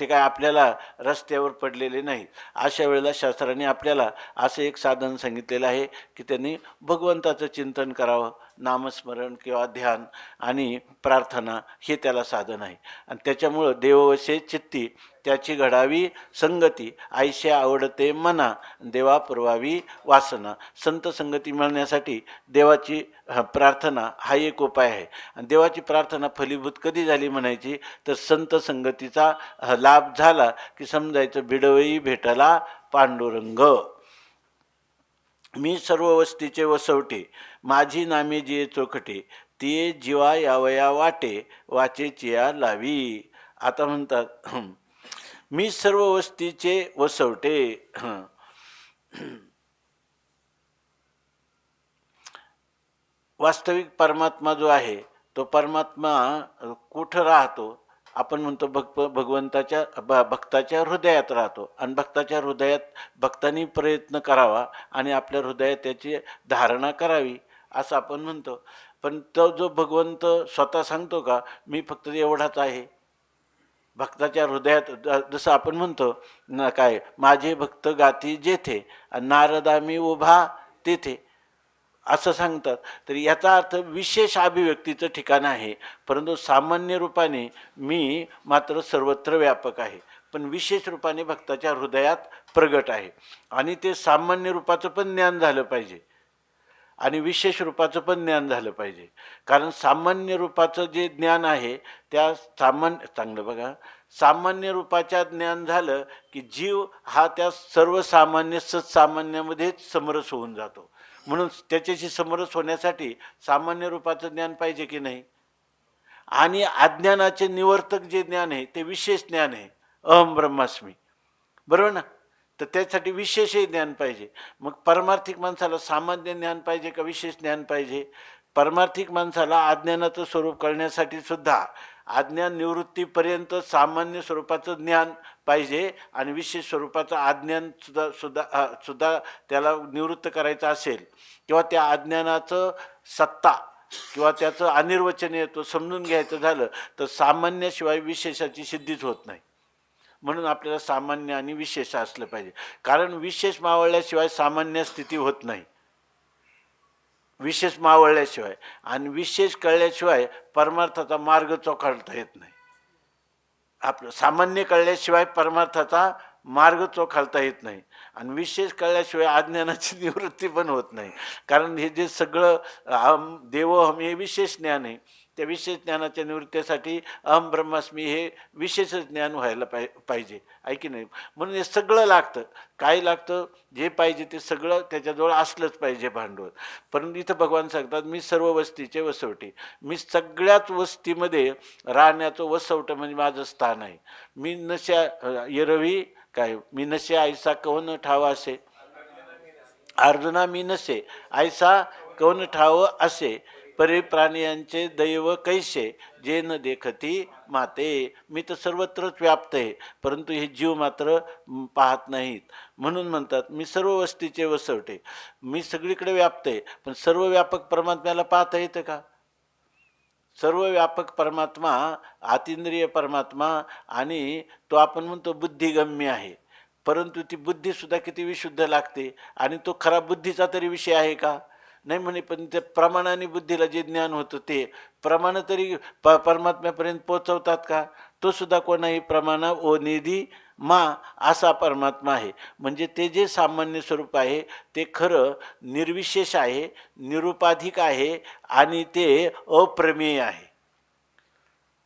ते काय आपल्याला रस्त्यावर पडलेले नाहीत. अशा वेळेला शास्त्राने आपल्याला असं एक साधन सांगितलेलं आहे की त्यांनी भगवंताचं चिंतन करावं, नामस्मरण किंवा ध्यान आणि प्रार्थना हे त्याला साधन आहे. आणि त्याच्यामुळं देववशे चित्ती त्याची घडावी संगती, आयशे आवडते मना देवा पुरवावी वासना. संत संगती मिळण्यासाठी देवाची प्रार्थना हा एक उपाय आहे. आणि देवाची प्रार्थना फलीभूत कधी झाली म्हणायची तर संत संगतीचा लाभ झाला की समजायचं बिडवई भेटला पांडुरंग. मी सर्व वस्तीचे वसवटे, माझी नामे जिये चोखटे, तिये जीवा यावया वाटे, वाचे चिया लावी. आता म्हणतात मी सर्व वस्तीचे वसवटे. वास्तविक परमात्मा जो आहे तो परमात्मा कुठं राहतो, आपण म्हणतो भक्ताच्या हृदयात राहतो. आणि भक्ताच्या हृदयात भक्तांनी प्रयत्न करावा आणि आपल्या हृदयात त्याची धारणा करावी असं आपण म्हणतो. पण तो जो भगवंत स्वतः सांगतो का मी फक्त एवढाच आहे भक्ताच्या हृदयात, जसं आपण म्हणतो ना काय माझे भक्त गाती जेथे नारदा मी उभा तेथे असं सांगतात. तर याचा अर्थ विशेष अभिव्यक्तीचं ठिकाण आहे, परंतु सामान्य रूपाने मी मात्र सर्वत्र व्यापक आहे, पण विशेष रूपाने भक्ताच्या हृदयात प्रगट आहे. आणि ते सामान्य रूपाचं पण ज्ञान झालं पाहिजे आणि विशेष रूपाचं पण ज्ञान झालं पाहिजे. कारण सामान्य रूपाचं जे ज्ञान आहे त्या चांगलं बघा, सामान्य रूपाच्या ज्ञान झालं की जीव हा त्या सर्वसामान्य सत्सामान्यामध्येच समरस होऊन जातो. म्हणून त्याच्याशी समरस होण्यासाठी सामान्य रूपाचं ज्ञान पाहिजे की नाही. आणि अज्ञानाचे निवर्तक जे ज्ञान आहे ते विशेष ज्ञान आहे, अहम ब्रह्मास्मी, बरोबर ना. तर त्यासाठी विशेषही ज्ञान पाहिजे. मग परमार्थिक माणसाला सामान्य ज्ञान पाहिजे का विशेष ज्ञान पाहिजे. परमार्थिक माणसाला अज्ञानाचं स्वरूप कळण्यासाठी सुद्धा अज्ञान निवृत्तीपर्यंत सामान्य स्वरूपाचं ज्ञान पाहिजे आणि विशेष स्वरूपाचं अज्ञान सुद्धा त्याला निवृत्त करायचं असेल किंवा त्या अज्ञानाचं सत्ता किंवा त्याचं अनिर्वचनीय तो समजून घ्यायचं झालं तर सामान्याशिवाय विशेषाची सिद्धीच होत नाही. म्हणून आपल्याला सामान्य आणि विशेष असलं पाहिजे. कारण विशेष मावळल्याशिवाय सामान्य स्थिती होत नाही, विशेष मावळल्याशिवाय. आणि विशेष कळल्याशिवाय परमार्थाचा मार्ग चोखाळता येत नाही. आपलं सामान्य कळल्याशिवाय परमार्थाचा मार्ग चोखाळता येत नाही आणि विशेष कळल्याशिवाय अज्ञानाची निवृत्ती पण होत नाही. कारण हे जे सगळं देवोहम हे विशेष ज्ञान आहे, त्या विशेष ज्ञानाच्या निवृत्तीसाठी अहम ब्रह्मास्मी हे विशेष ज्ञान व्हायला पाहिजे, आहे की नाही. म्हणून हे सगळं लागतं. काय लागतं, जे पाहिजे ते सगळं त्याच्याजवळ असलंच पाहिजे भांडवल. परंतु इथं भगवान सांगतात मी सर्व वस्तीचे वसवटे, मी सगळ्याच वस्तीमध्ये राहण्याचं वसवटं म्हणजे माझं स्थान आहे. मी नशा येरवी काय मी नसे ऐसा कवन ठाव असे, अर्जुना मी नसे ऐसा कवन ठाव असे, परी प्राणियांचे दैव कैसे जे न देखती माते. मी तर सर्वत्रच व्याप्त आहे, परंतु हे जीव मात्र पाहत नाहीत. म्हणून म्हणतात मी सर्व वस्तीचे वसवटे. मी सगळीकडे व्याप्त आहे, पण सर्व व्यापक परमात्म्याला पाहता येतं का? सर्व व्यापक परमात्मा, आतींद्रिय परमात्मा, आणि तो आपण म्हणतो बुद्धिगम्य आहे, परंतु ती बुद्धीसुद्धा किती विशुद्ध लागते. आणि तो खरा बुद्धीचा तरी विषय आहे का? नाही म्हणे. पण ते प्रमाणाने बुद्धीला जे ज्ञान होतं ते प्रमाण तरी परमात्म्यापर्यंत पोचवतात का? तो सुद्धा कोणाही प्रमाणा ओ निधी मा असा परमात्मा आहे. म्हणजे ते जे सामान्य स्वरूप आहे ते खरं निर्विशेष आहे, निरुपाधिक आहे, आणि ते अप्रमेय आहे.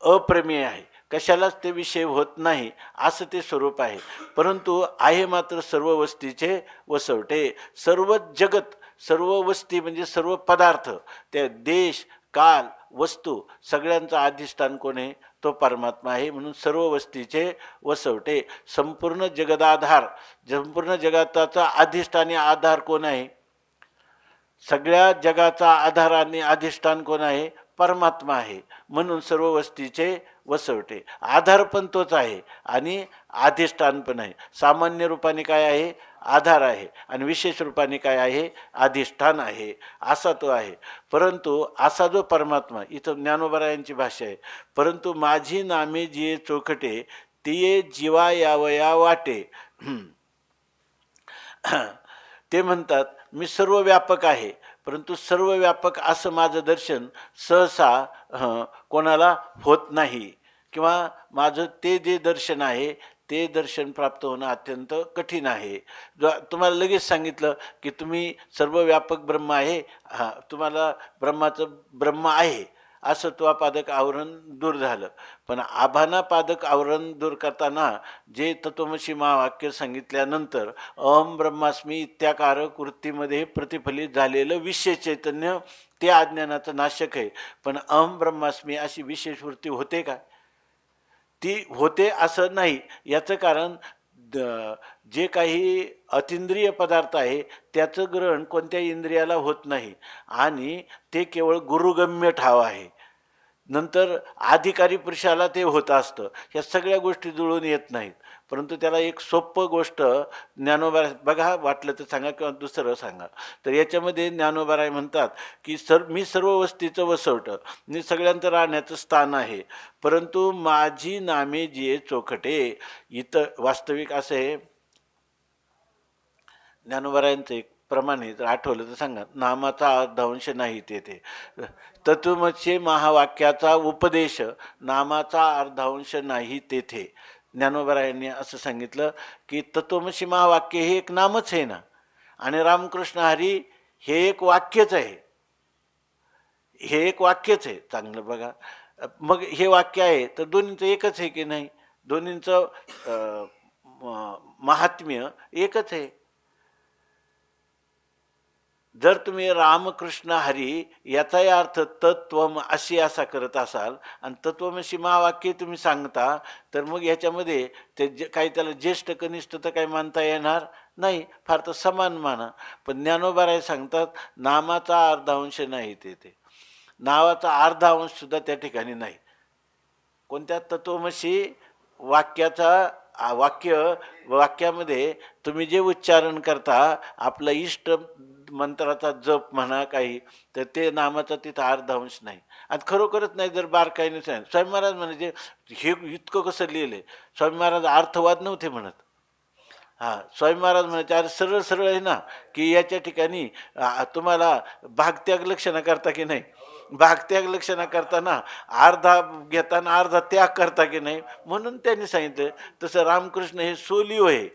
अप्रमेय आहे, कशालाच ते विषय होत नाही असं ते स्वरूप आहे. परंतु आहे मात्र सर्व वस्तीचे वसवटे. सर्व जगत, सर्व वस्ती म्हणजे सर्व पदार्थ, त्या देश काल वस्तू सगळ्यांचं अधिष्ठान कोण आहे? तो परमात्मा आहे. म्हणून सर्व वस्तीचे वसवटे. संपूर्ण जगदाधार, संपूर्ण जगताचा अधिष्ठानी आधार कोण आहे? सगळ्या जगाचा आधार आणि अधिष्ठान कोण आहे? परमात्मा आहे. म्हणून सर्व वस्तीचे वसवटे. आधार पण तोच आहे आणि अधिष्ठान पण आहे. सामान्य रूपाने काय आहे? आधार आहे, आणि विशेष रूपाने काय आहे? अधिष्ठान आहे. असा तो आहे. परंतु असा जो परमात्मा, इथं ज्ञानोबरायांची भाषा आहे, परंतु माझी नामे जिये चोखटे तिये जीवा यावया वाटे. ते म्हणतात मी सर्व व्यापक आहे, परंतु सर्व व्यापक असं माझं दर्शन सहसा कोणाला होत नाही, किंवा माझं ते जे दर्शन आहे ते दर्शन प्राप्त होणं अत्यंत कठीण आहे. तुम्हाला लगेच सांगितलं की तुम्ही सर्व व्यापक ब्रह्म आहे, तुम्हाला ब्रह्माचं ब्रह्म आहे असं त्वापादक आवरण दूर झालं. पण आभानापादक आवरण दूर करताना जे तत्वमसी महावाक्य सांगितल्यानंतर अहम ब्रह्मास्मी इत्याकारक वृत्तीमध्ये प्रतिफलित झालेलं विशेष चैतन्य ते अज्ञानाचं नाशक आहे. पण अहम ब्रह्मास्मी अशी विशेष वृत्ती होते का? ती होते असं नाही. याचं कारण जे काही अतिंद्रिय पदार्थ आहे त्याचं ग्रहण कोणत्या इंद्रियाला होत नाही, आणि ते केवळ गुरुगम्य ठाव आहे. नंतर अधिकारी पुरुषाला ते होत असतं. ह्या सगळ्या गोष्टी जुळून येत नाहीत. परंतु त्याला एक सोपं गोष्ट ज्ञानोबा बघा, वाटलं तर सांगा किंवा दुसरं सांगा. तर याच्यामध्ये ज्ञानोबाराय म्हणतात की मी सर्व वस्तीचं वसवटं, मी सगळ्यांचं राहण्याचं स्थान आहे, परंतु माझी नामे जिये चोखटे. इथं वास्तविक असं आहे, ज्ञानोबारायांचं एक प्रमाणे जर आठवलं तर सांगा, नामाचा अर्धांश नाही तेथे. तत्वमसी महावाक्याचा उपदेश नामाचा अर्धांश नाही तेथे. ज्ञानोबारायांनी असं सांगितलं की तत्वमसी महावाक्य हे एक नामच आहे ना, आणि रामकृष्ण हरी हे एक वाक्यच आहे. हे एक वाक्यच आहे. चांगलं बघा, मग हे वाक्य आहे तर दोन्हींचं एकच आहे की नाही? दोन्हींचं महात्म्य एकच आहे. जर तुम्ही रामकृष्ण हरी याचाही अर्थ तत्वम अशी असा करत असाल आणि तत्वमसी महावाक्य तुम्ही सांगता, तर मग याच्यामध्ये ते काही त्याला ज्येष्ठ कनिष्ठ तर काही मानता येणार नाही, फार तर समान माना. पण ज्ञानोबाराय सांगतात नामाचा अर्धांश नाही ते नावाचा अर्धा अंश सुद्धा त्या ठिकाणी नाही. कोणत्या? तत्वमसी वाक्याचा वाक्यामध्ये तुम्ही जे उच्चारण करता, आपला इष्ट मंत्राचा जप म्हणा काही, तर ते नामाचा तिथं अर्धांश नाही. आणि खरोखरच नाही जर बारकाईने सांगितलं. स्वामी महाराज म्हणायचे हे इतकं कसं लिहिलंय? स्वामी महाराज अर्थवाद नव्हते म्हणत. स्वामी महाराज म्हणायचे अरे सरळ सरळ आहे ना, की याच्या ठिकाणी तुम्हाला भागत्याग लक्षणा करता की नाही? भागत्याग लक्षणा करताना अर्धा घेताना अर्धा त्याग करता की नाही? म्हणून त्यांनी सांगितलं. तसं रामकृष्ण हे सोलिओ आहे,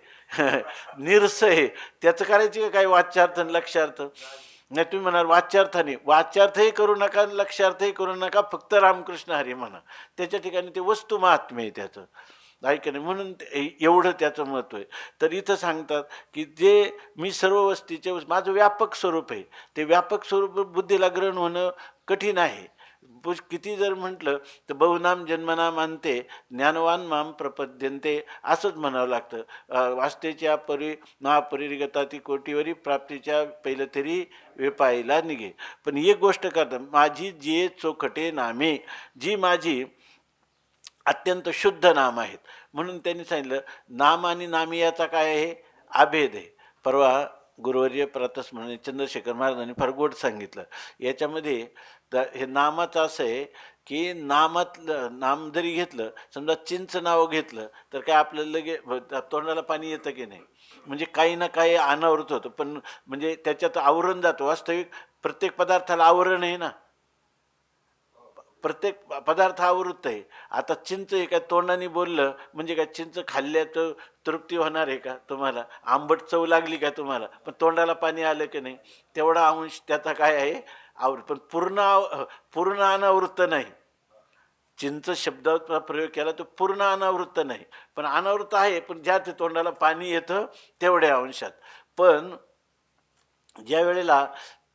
निरस आहे. त्याचं करायची का काही वाच्यार्थ आणि लक्षार्थ? नाही, तुम्ही म्हणाल वाच्यार्थाने, वाच्यार्थही करू नका, लक्षार्थही करू नका, फक्त रामकृष्ण हरी म्हणा. त्याच्या ठिकाणी ते वस्तू महात्म्य आहे त्याचं, ऐक नाही. म्हणून एवढं त्याचं महत्त्व आहे. तर इथं सांगतात की जे मी सर्व वस्तीचे माझं व्यापक स्वरूप आहे, ते व्यापक स्वरूप बुद्धीला ग्रहण होणं कठीण आहे. किती जर म्हटलं तर बहुनाम जन्मनाम अंते ज्ञानवान माम प्रपद्यन्ते असंच म्हणावं लागतं. वास्तेच्या परी महापरिगता ती कोटीवरी प्राप्तीच्या पहिलं तरी वेपाईला निघे. पण एक गोष्ट करतं, माझी जे चोखटे नामे, जी माझी अत्यंत शुद्ध नाम आहेत, म्हणून त्यांनी सांगितलं नाम आणि नामी याचा काय आहे, अभेद आहे. परवा गुरुवर्य प्रतस म्हणे चंद्रशेखर महाराजांनी फार गोड सांगितलं याच्यामध्ये. तर हे नामाचं असं आहे की नामातलं नाम जरी घेतलं, समजा चिंच नाव घेतलं तर काय आपल्याला लगे तोंडाला पाणी येतं की नाही, म्हणजे काही ना काही अनावृत होतं, पण म्हणजे त्याच्यात आवरण जातं. वास्तविक प्रत्येक पदार्थाला आवरण आहे ना, प्रत्येक पदार्थ आवृत्त आहे. आता चिंच आहे, काय तोंडाने बोललं म्हणजे काय चिंच खाल्ल्याचं तृप्ती होणार आहे का तुम्हाला? आंबट चव लागली का तुम्हाला? पण तोंडाला पाणी आलं की नाही, तेवढा अंश त्याचा काय आहे, पण पूर्ण अनावृत्त नाही. चिंच शब्दाचा प्रयोग केला तर पूर्ण अनावृत्त नाही, पण अनावृत्त आहे, पण ज्या ते तोंडाला पाणी येतं तेवढ्या अंशात. पण ज्या वेळेला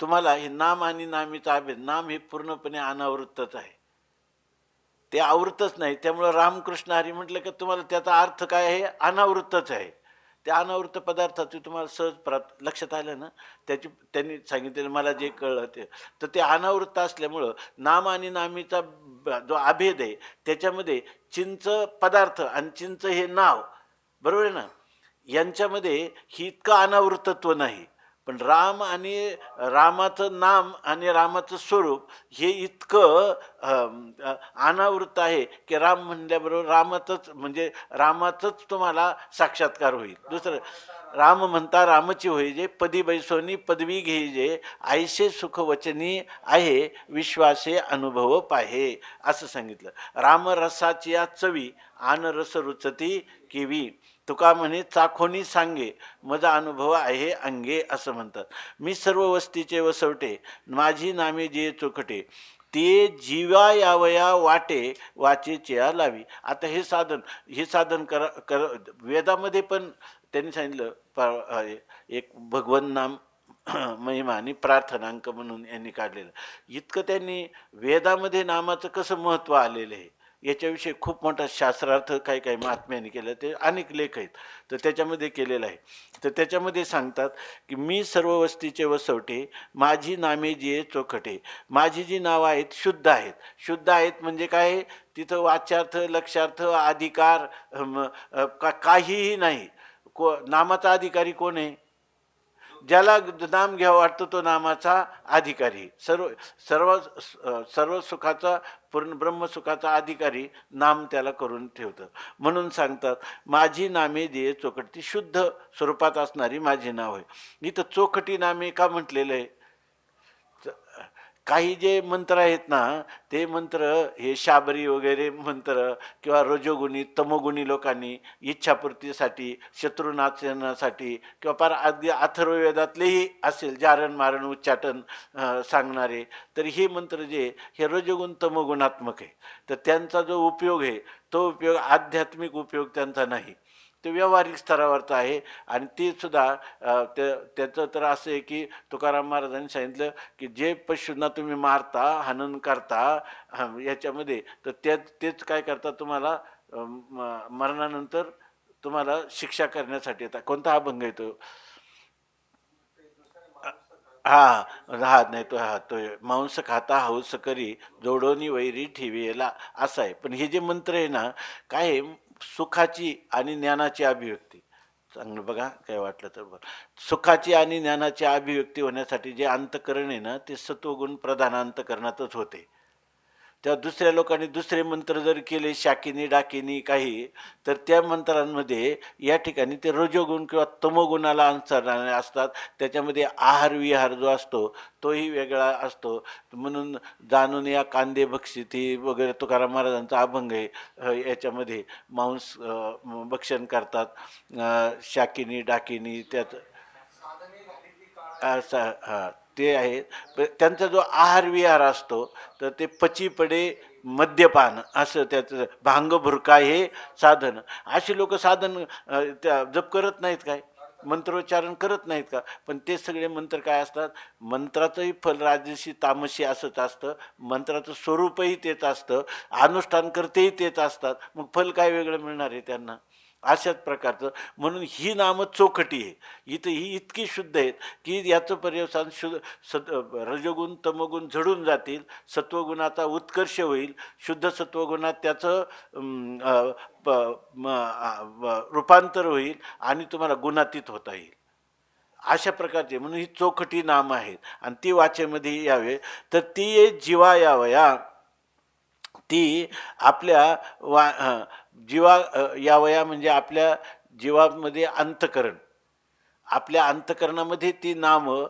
तुम्हाला हे नाम आणि नामीचा अभेद, नाम हे पूर्णपणे अनावृत्तच आहे, ते आवृत्तच नाही. त्यामुळं रामकृष्ण हरी म्हटलं की तुम्हाला त्याचा अर्थ काय आहे, अनावृत्तच आहे. त्या अनावृत्त पदार्थाचे तुम्हाला सहज लक्षात आलं ना, त्यांनी सांगितलेलं मला जे कळलं ते, तर ते अनावृत्त असल्यामुळं नाम आणि नामीचा जो अभेद आहे त्याच्यामध्ये चिंच पदार्थ आणि चिंच हे नाव, बरोबर आहे ना, यांच्यामध्ये ही इतकं अनावृत्तत्व नाही. पण राम आणि रामाचं नाम आणि रामाचं स्वरूप हे इतकं अनावृत्त आहे की राम म्हणल्याबरोबर रामाचंच, म्हणजे रामाचंच तुम्हाला साक्षात्कार होईल. दुसरं राम म्हणता रामची होई जे, पदी बैसोनी पदवी घेईजे, आयसे सुख वचनी आहे, विश्वासे अनुभव पाहे, असं सांगितलं. रामरसाची या चवी आन रस रुचती केवी, तुका म्हणे चाखोनी सांगे, मजा अनुभव आहे अंगे, असं म्हणतात. मी सर्व वस्तीचे वसवटे, माझी नामे जे चोखटे, ते जीवा यावया वाटे, वाचेच्या लावी. आता हे साधन कर वेदामध्ये पण त्यांनी सांगितलं. एक भगवन नाम महिमा आणि प्रार्थनांक म्हणून यांनी काढलेलं. इतकं त्यांनी वेदामध्ये नामाचं कसं महत्त्व आलेलं आहे याच्याविषयी खूप मोठा शास्त्रार्थ काही काही महात्म्याने केलं, ते अनेक लेख आहेत, तर त्याच्यामध्ये केलेलं आहे. तर त्याच्यामध्ये सांगतात की मी सर्व वस्तीचे वसवटे, माझी नामे जी चोखटे. माझी जी नावं आहेत शुद्ध आहेत. शुद्ध आहेत म्हणजे काय, तिथं वाच्यार्थ लक्षार्थ अधिकार काहीही नाही. नामाचा अधिकारी कोण आहे, ज्याला नाम घ्यावं वाटतं तो नामाचा अधिकारी. सर्व सर्व सर्व सुखाचा, पूर्ण ब्रह्मसुखाचा अधिकारी नाम त्याला करून ठेवतं. म्हणून सांगतात माझी नामे जे चोखटी, शुद्ध स्वरूपात असणारी माझी नाव आहे. इथं चोखटी नामे का म्हटलेलं आहे, काही जे मंत्र आहेत ना, ते मंत्र हे शाबरी वगैरे मंत्र किंवा रजोगुणी तमोगुणी लोकांनी इच्छापूर्तीसाठी, शत्रुनाशनासाठी किंवा फार अगदी अथर्ववेदातलेही असेल जारण मारण उच्चाटन सांगणारे, तर हे मंत्र जे हे रजोगुण तमोगुणात्मक आहे. तर त्यांचा जो उपयोग आहे तो उपयोग आध्यात्मिक उपयोग त्यांचा नाही, ते व्यावहारिक स्तरावरचं आहे. आणि ते सुद्धा त्याचं तर असं आहे की तुकाराम महाराजांनी सांगितलं की जे पशूंना तुम्ही मारता, हनन करता याच्यामध्ये, तर तेच काय करतात तुम्हाला मरणानंतर तुम्हाला शिक्षा करण्यासाठी येतात. कोणता अभंग येतो, हा नाही तो, हा तो मांस खाता हौस करी, जोडोनी वैरी ठेवीला, असा आहे. पण हे जे मंत्र आहे ना, काय आहे, सुखाची आणि ज्ञानाची अभिव्यक्ती. चांगलं बघा, काय वाटलं तर बघ, सुखाची आणि ज्ञानाची अभिव्यक्ती होण्यासाठी जे अंतकरण आहे ना, ते सत्वगुण प्रधान अंतकरणातच होते. तेव्हा दुसऱ्या लोकांनी दुसरे मंत्र जर केले, शाकिनी डाकिनी काही, तर त्या मंत्रांमध्ये या ठिकाणी ते रजोगुण किंवा तमोगुणाला अनुसरणारे असतात. त्याच्यामध्ये आहार विहार जो असतो तोही वेगळा असतो. म्हणून जाणून या कांदे भक्षिती वगैरे तुकाराम महाराजांचा अभंग आहे. याच्यामध्ये मांस भक्षण करतात, शाकिनी डाकिनी, त्यात हां ते आहे. त्यांचा जो आहार विहार असतो तर ते पची पडे मद्यपान, असं त्याचं भांग भुरका हे साधन. अशी लोक साधन त्या जप करत नाहीत काय, मंत्रोच्चारण करत नाहीत का? पण ते सगळे मंत्र काय असतात? मंत्राचंही फल राजसी तामसी असंच असतं, मंत्राचं स्वरूपही तेच असतं, अनुष्ठानकर्तेही तेच असतात, मग फल काय वेगळं मिळणार आहे त्यांना? अशाच प्रकारचं. म्हणून ही नामं चोखटी आहे. इथं ही इतकी शुद्ध आहेत की याचं पर्यवसान रजोगुण तमोगुण झडून जातील, सत्वगुणाचा उत्कर्ष होईल, शुद्ध सत्वगुणात त्याचं रूपांतर होईल आणि तुम्हाला गुणातीत होता येईल. अशा प्रकारचे म्हणून ही चोखटी नामं आहेत आणि ती वाचेमध्ये यावे. तर ती जीवा यावया, ती आपल्या जीवा यावया म्हणजे आपल्या जीवामध्ये अंतकरण, आपल्या अंतकरणामध्ये ती नामं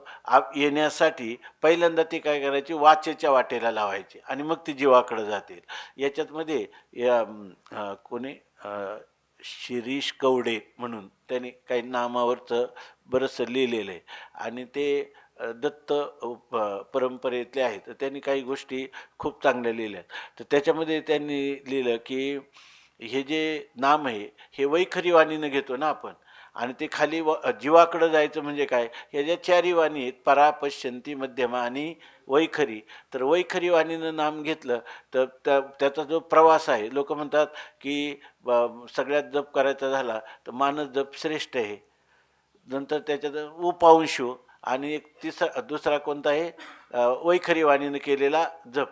येण्यासाठी पहिल्यांदा ती काय करायची? वाचेच्या वाटेला लावायची आणि मग ती जीवाकडे जातील. याच्यातमध्ये कोणी शिरीष कवडे म्हणून त्यांनी काही नामावरचं बरंचसं लिहिलेलं आहे आणि ते दत्त परंपरेतले आहेत. तर त्यांनी काही गोष्टी खूप चांगल्या लिहिल्या आहेत. तर त्याच्यामध्ये त्यांनी लिहिलं की हे जे नाम आहे हे वैखरी वाणीनं घेतो ना आपण, आणि ते खाली जीवाकडं जायचं म्हणजे काय? ह्या ज्या चारी वाणी आहेत, परा, पश्यंती, मध्यमा आणि वैखरी. तर वैखरी वाणीनं नाम घेतलं तर त्याचा जो प्रवास आहे, लोक म्हणतात की सगळ्यात जप करायचा झाला तर मानस जप श्रेष्ठ आहे. नंतर त्याच्यात उपांशू आणि एक दुसरा कोणता आहे? वैखरी वाणीनं केलेला जप,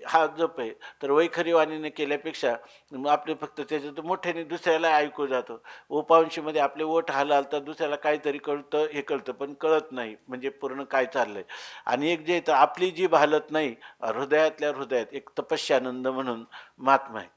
हा जप आहे. तर वैखरी वाणीने केल्यापेक्षा मग आपले फक्त त्याच्यात मोठ्याने दुसऱ्याला ऐकू जातं. उपांशीमध्ये आपले ओठ हालतात, दुसऱ्याला काहीतरी कळतं, हे कळतं पण कळत नाही म्हणजे पूर्ण काय चाललंय. आणि एक जे तर आपली जीभ हालत नाही, हृदयातल्या हृदयात एक तपस्यानंद म्हणून महात्मा आहे.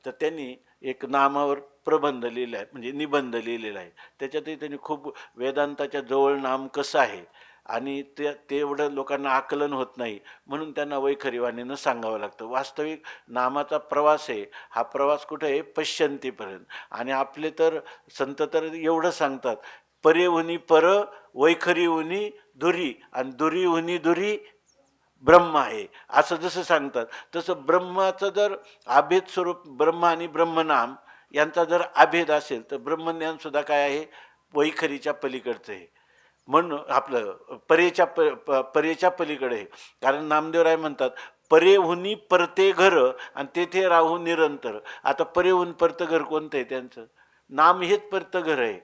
तर त्यांनी एक नामावर प्रबंध लिहिला आहे, म्हणजे निबंध लिहिलेला आहे. त्याच्यातही त्यांनी खूप वेदांताच्या जवळ नाम कसं आहे आणि तेवढं लोकांना आकलन होत नाही, म्हणून त्यांना वैखरी वाणीनं सांगावं लागतं. वास्तविक नामाचा प्रवास आहे, हा प्रवास कुठे आहे? पश्यंतीपर्यंत. आणि आपले तर संत तर एवढं सांगतात, परे उनी पर, वैखरी उनी दुरी, आणि दुरी उनी दुरी ब्रह्म आहे, असं जसं सांगतात. तसं ब्रह्माचं जर अभेद स्वरूप, ब्रह्म आणि ब्रह्मनाम यांचा जर अभेद असेल तर ब्रह्मज्ञान सुद्धा काय आहे? वैखरीच्या पलीकडचं आहे. म्हणून आपलं परेच्या पलीकडे आहे. कारण नामदेवराय म्हणतात, परेहुनी परते घर आणि तेथे राहू निरंतर. आता परेहून परतं घर कोणतं आहे त्यांचं? नाम हेच परतं घर आहे.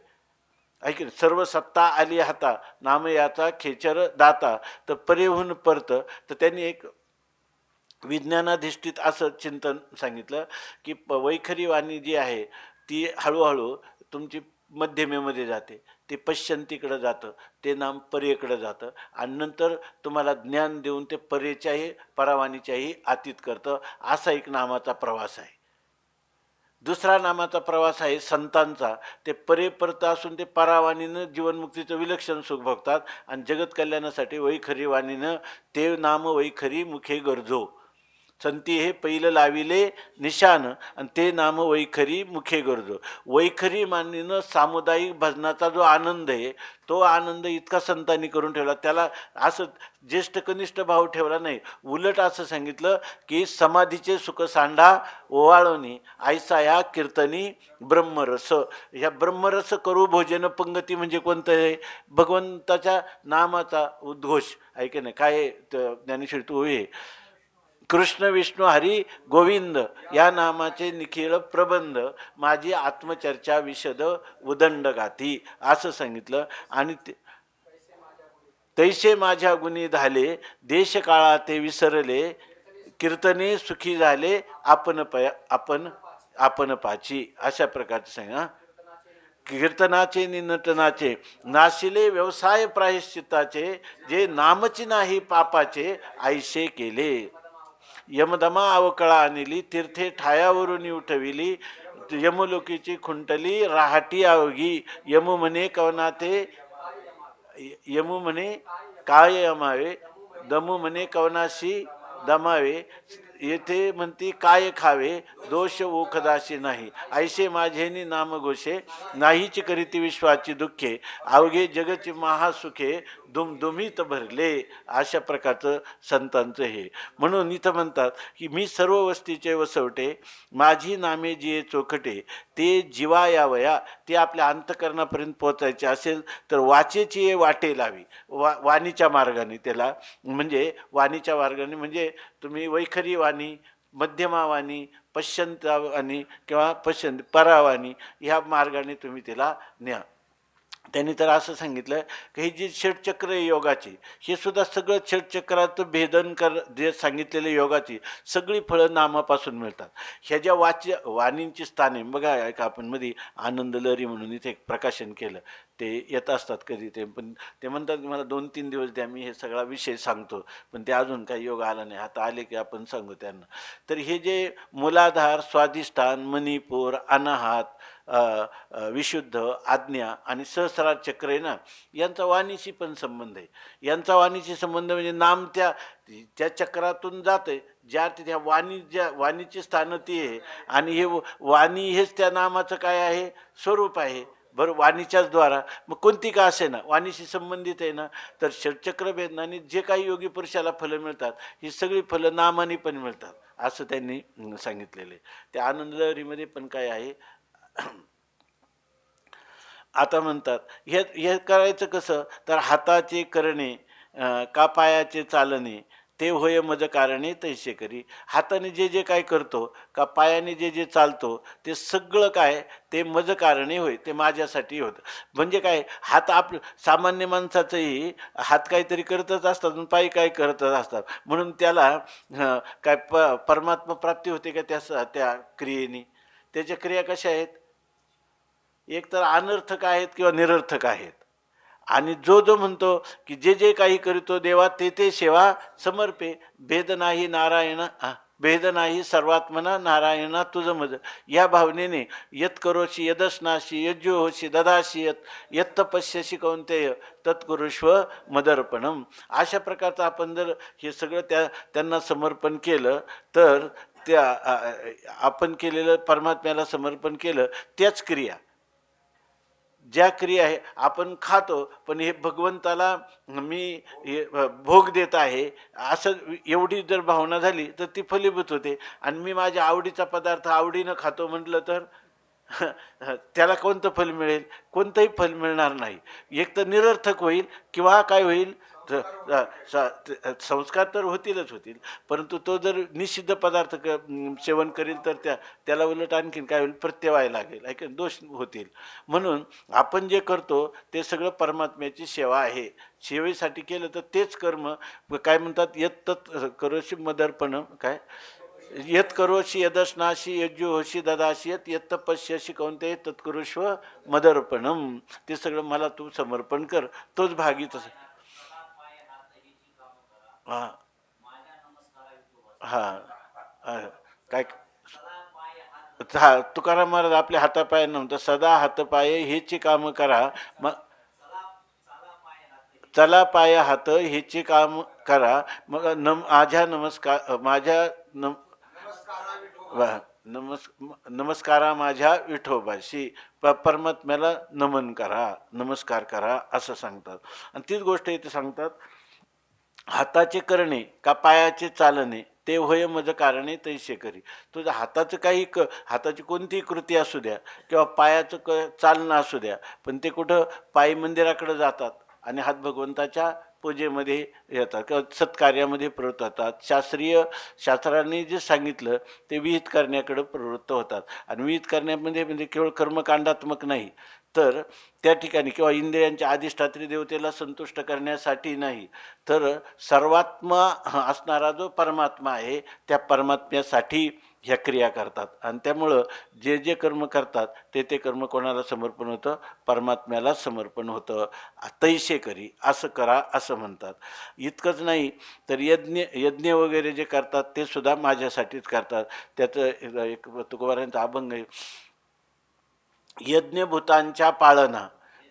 ऐक, सर्व सत्ता आली हाता, नाम याचा खेचर दाता. तर परेहून परत, तर त्यांनी एक विज्ञानाधिष्ठित असं चिंतन सांगितलं की वैखरी वाणी जी आहे ती हळूहळू तुमची मध्यमेमध्ये जाते, ते पश्यंतीकडं जातं, ते नाम परेकडं जातं आणि नंतर तुम्हाला ज्ञान देऊन ते परेच्याही परावाणीच्याही आतीत करतं. असा एक नामाचा प्रवास आहे. दुसरा नामाचा प्रवास आहे संतांचा. ते परे परत असून ते परावाणीनं जीवनमुक्तीचं विलक्षण सुख भोगतात आणि जगत कल्याणासाठी वैखरी वाणीनं ते नाम वैखरी मुखे गरजो. संती हे पहिलं लाविले निशान आणि ते नाम वैखरी मुखे गरजो. वैखरी मानीनं सामुदायिक भजनाचा जो आनंद आहे, तो आनंद इतका संतांनी करून ठेवला, त्याला असं ज्येष्ठ कनिष्ठ भाव ठेवला नाही. उलट असं सांगितलं की समाधीचे सुख सांडा ओवाळणी, ऐसा या कीर्तनी ब्रह्मरस. ह्या ब्रह्मरस करू भोजन पंगती म्हणजे कोणतं आहे? भगवंताच्या नामाचा उद्घोष. ऐके नाही काय ज्ञानेश्वरी तू होय, कृष्ण विष्णू हरी गोविंद या नामाचे निखिळ प्रबंध, माझी आत्मचर्चा विशद उदंड गाती, असं सांगितलं. आणि तैसे माझ्या गुणी झाले, देश काळा ते विसरले, कीर्तने सुखी झाले आपण पाची. अशा प्रकारचं सांगा. कीर्तनाचे निनटनाचे नाशिले व्यवसाय प्रायश्चिताचे, जे नामची नाही पापाचे ऐसे केले. यमदमा अवकळा आणली, तीर्थे ठायावरून उठविली, यमलोकीची खुंटली राहाटी अवघी. यमू म्हणे कवनाते, यमू म्हणे काय यमावे, दमू म्हणे कवनाशी दमावे, येथे म्हणती काय खावे, दोष ओखदाशी नाही. ऐसे माझेनी नाम घोषे, नाहीची करीती विश्वाची दुःखे, अवघे जगची महासुखे, दुमदुमीत भरले, अशा प्रकारचं संतांचं हे. म्हणून इथं म्हणतात की मी सर्व वस्तीचे वसवटे, माझी नामे जिये चोखटे, ते जीवा यावया. ते आपल्या अंतकरणापर्यंत पोचायचे असेल तर वाचेची वाटे लावी, वाणीच्या मार्गाने त्याला, म्हणजे वाणीच्या मार्गाने म्हणजे तुम्ही वैखरी वाणी, मध्यमा वाणी, पश्यंता वाणी किंवा परावाणी, ह्या मार्गाने तुम्ही त्याला न्या. त्यांनी तर असं सांगितलं की हे जे षटचक्र आहे योगाचे, हे सुद्धा सगळं षटचक्राचं भेदन जे सांगितलेले योगाची सगळी फळं नामापासून मिळतात. ह्या ज्या वाणींची स्थाने बघा, का आपण मध्ये आनंद लहरी म्हणून इथे एक प्रकाशन केलं, ते येत असतात कधी ते, पण ते म्हणतात की मला 2-3 दिवस द्या, मी हे सगळा विषय सांगतो, पण ते अजून काही योग आला नाही, आता आले की आपण सांगू त्यांना. तर हे जे मूलाधार, स्वाधिष्ठान, मणिपूर, अनाहात, विशुद्ध, आज्ञा आणि सहस्रार चक्र आहे ना, यांचा वाणीशी पण संबंध आहे. यांचा वाणीशी संबंध म्हणजे नाम त्या चक्रातून जाते, ज्या त्या वाणीची स्थानं ती आहे, आणि हे वाणी हेच त्या नामाचं काय आहे, स्वरूप आहे. बरं, वाणीच्याच द्वारा, मग कोणती का असे ना वाणीशी संबंधित आहे ना. तर षटचक्र भेदनाने जे काही योगी पुरुषाला फलं मिळतात, ही सगळी फलं नामाने पण मिळतात, असं त्यांनी सांगितलेलं आहे. त्या आनंद लहरीमध्ये पण काय आहे, आता म्हणतात हे करायचं कसं, तर हाताचे करणे का पायाचे चालणे, ते होय मज कारणे तैसे करी. हाताने जे जे काय करतो का पायाने जे जे चालतो, ते सगळं काय ते मज कारणे होय, ते माझ्यासाठी होतं. म्हणजे काय, हात सामान्य माणसाचंही हात काहीतरी करतच असतात, पाय काय करतच असतात, म्हणून त्याला काय परमात्मा प्राप्ती होते का त्या क्रियेने. त्याच्या क्रिया कशा आहेत, एक तर अनर्थक आहेत किंवा निरर्थक आहेत. आणि जो म्हणतो की जे जे काही करीतो देवा ते ते सेवा समर्पे, भेद नाही नारायण, भेद नाही सर्वात्मना नारायणा तुझं मज, या भावनेने यत करोशी यदस्नाशी यज्जो होशी ददाशी यत तपस्यशी कौंतेय तत्कुरुष्व मदर्पणम. अशा प्रकारचं आपण जर हे सगळं त्यांना समर्पण केलं, तर त्या आपण केलेलं परमात्म्याला समर्पण केलं, त्याच क्रिया, ज्या क्रिया आहे, आपण खातो पण हे भगवंताला मी भोग देत आहे असं एवढी जर भावना झाली तर ती फलीभूत होते. आणि मी माझ्या आवडीचा पदार्थ आवडीनं खातो म्हटलं तर त्याला कोणतं फल मिळेल, कोणतंही फल मिळणार नाही. एक तर निरर्थक होईल किंवा काय होईल, संस्कार तर होतील, परंतु तो जर निषिद्ध पदार्थ सेवन करील तर त्याला उलट आणखीन काय होईल, प्रत्यवाय लागेल, ऐक दोष होतील. म्हणून आपण जे करतो ते सगळं परमात्म्याची सेवा आहे. सेवेसाठी केलं तर तेच कर्म काय म्हणतात, यत करोशी मदर्पण, काय यत करोशी यदस्नाशी यज्जो होशी ददाशी यत तपस्यशी कौंते तत्कुरुष्व मदर्पणम. ते सगळं मला तू समर्पण कर, तोच भागी तसं. हां हां काय तुकाराम महाराज आपल्या हातापाय नव्हतं, सदा हातपाये हेची कामं करा, मग चला पाय हात हेची काम करा, मग नमस्कारा माझ्या विठोबाशी, परमात्म्याला नमन करा, नमस्कार करा असं सांगतात. आणि तीच गोष्ट इथे सांगतात, हाताचे करणे का पायाचे चालणे, ते होय मज कारणे तैसे करी. तुझं हाताचं काही हाताची कोणतीही कृती असू द्या किंवा पायाचं चालणं असू द्या, पण ते कुठं पायी मंदिराकडे जातात आणि हात भगवंताच्या पूजेमध्ये येतात किंवा सत्कार्यामध्ये प्रवृत्त होतात. शास्त्रांनी जे सांगितलं ते विहित करण्याकडे प्रवृत्त होतात. आणि विहित करण्यामध्ये म्हणजे केवळ कर्मकांडात्मक नाही, तर त्या ठिकाणी किंवा इंद्रियांच्या अधिष्ठात्री देवतेला संतुष्ट करण्यासाठी नाही, तर सर्वात्मा असणारा जो परमात्मा आहे त्या परमात्म्यासाठी ह्या क्रिया करतात. आणि त्यामुळं जे जे कर्म करतात ते कर्म कोणाला समर्पण होतं, परमात्म्याला समर्पण होतं. तैसे करी, असं करा असं म्हणतात. इतकंच नाही तर यज्ञ वगैरे जे करतात ते सुद्धा माझ्यासाठीच करतात. त्याचं एक तुकोबारांचा अभंग आहे, यज्ञभूतांच्या पाळना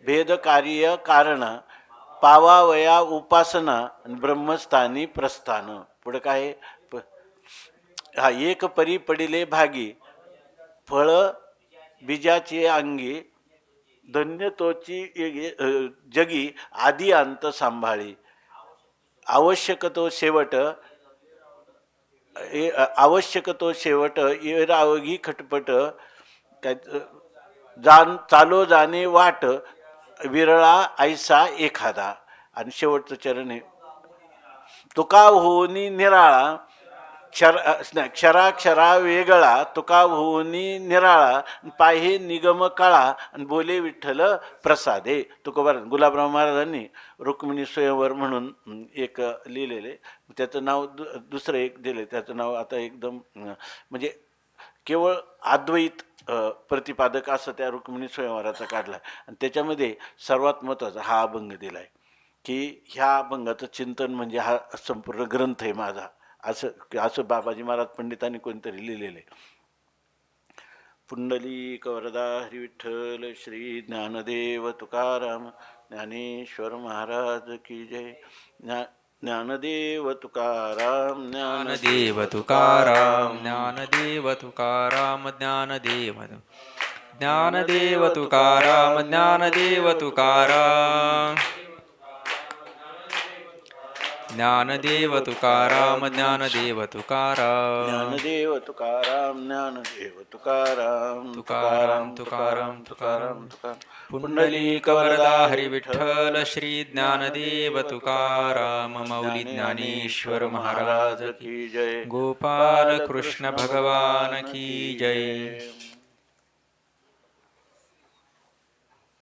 भेदकार्य कारण, पावावया उपासना ब्रह्मस्थानी प्रस्थान. पुढं काय, हा एक परी पडिले भागी, फळ बीजाचे अंगी, धन्य तोची जगी आदी अंत सांभाळी. आवश्यक तो शेवट आवश्यक तो शेवट येरावगी खटपट. काय चालो जाणे वाट विरळा ऐसा एखादा. आणि शेवटचं चरण आहे तुका होनी निराळा क्षराक्षरा वेगळा तुका होनी निराळा पाहे निगम काळा आणि बोले विठ्ठल प्रसादे. तुकोबार गुलाबराव महाराजांनी रुक्मिणी स्वयंवर म्हणून एक लिहिलेले, त्याचं नाव दुसरं एक दिले, त्याचं नाव आता एकदम म्हणजे केवळ अद्वैत प्रतिपादक असं त्या रुक्मिणी स्वयंवराचा काढला. आणि त्याच्यामध्ये सर्वात महत्त्वाचा हा अभंग दिला आहे की ह्या अभंगाचं चिंतन म्हणजे हा संपूर्ण ग्रंथ आहे माझा, असं असं बाबाजी महाराज पंडितांनी कोणतरी लिहिलेलं आहे. पुंडलिक वरदा हरी विठ्ठल श्री ज्ञानदेव तुकाराम ज्ञानेश्वर महाराज की जय. ज्ञानदेव तुकाराम ज्ञानदेव तुकाराम ज्ञानदेव तुकाराम ज्ञानदेव ज्ञानदेव तुकाराम ज्ञानदेव तुकाराम ज्ञानदेव तुकाराम ज्ञानदेव तुकाराम ज्ञानदेव तुकाराम ज्ञानदेव तुकाराम तुकाराम तुकाराम तुकाराम पुंडलिक वरदा हरी विठ्ठल श्री ज्ञानदेव तुकाराम मौली ज्ञानेश्वर महाराज की की जय. गोपाल कृष्ण भगवान की जय.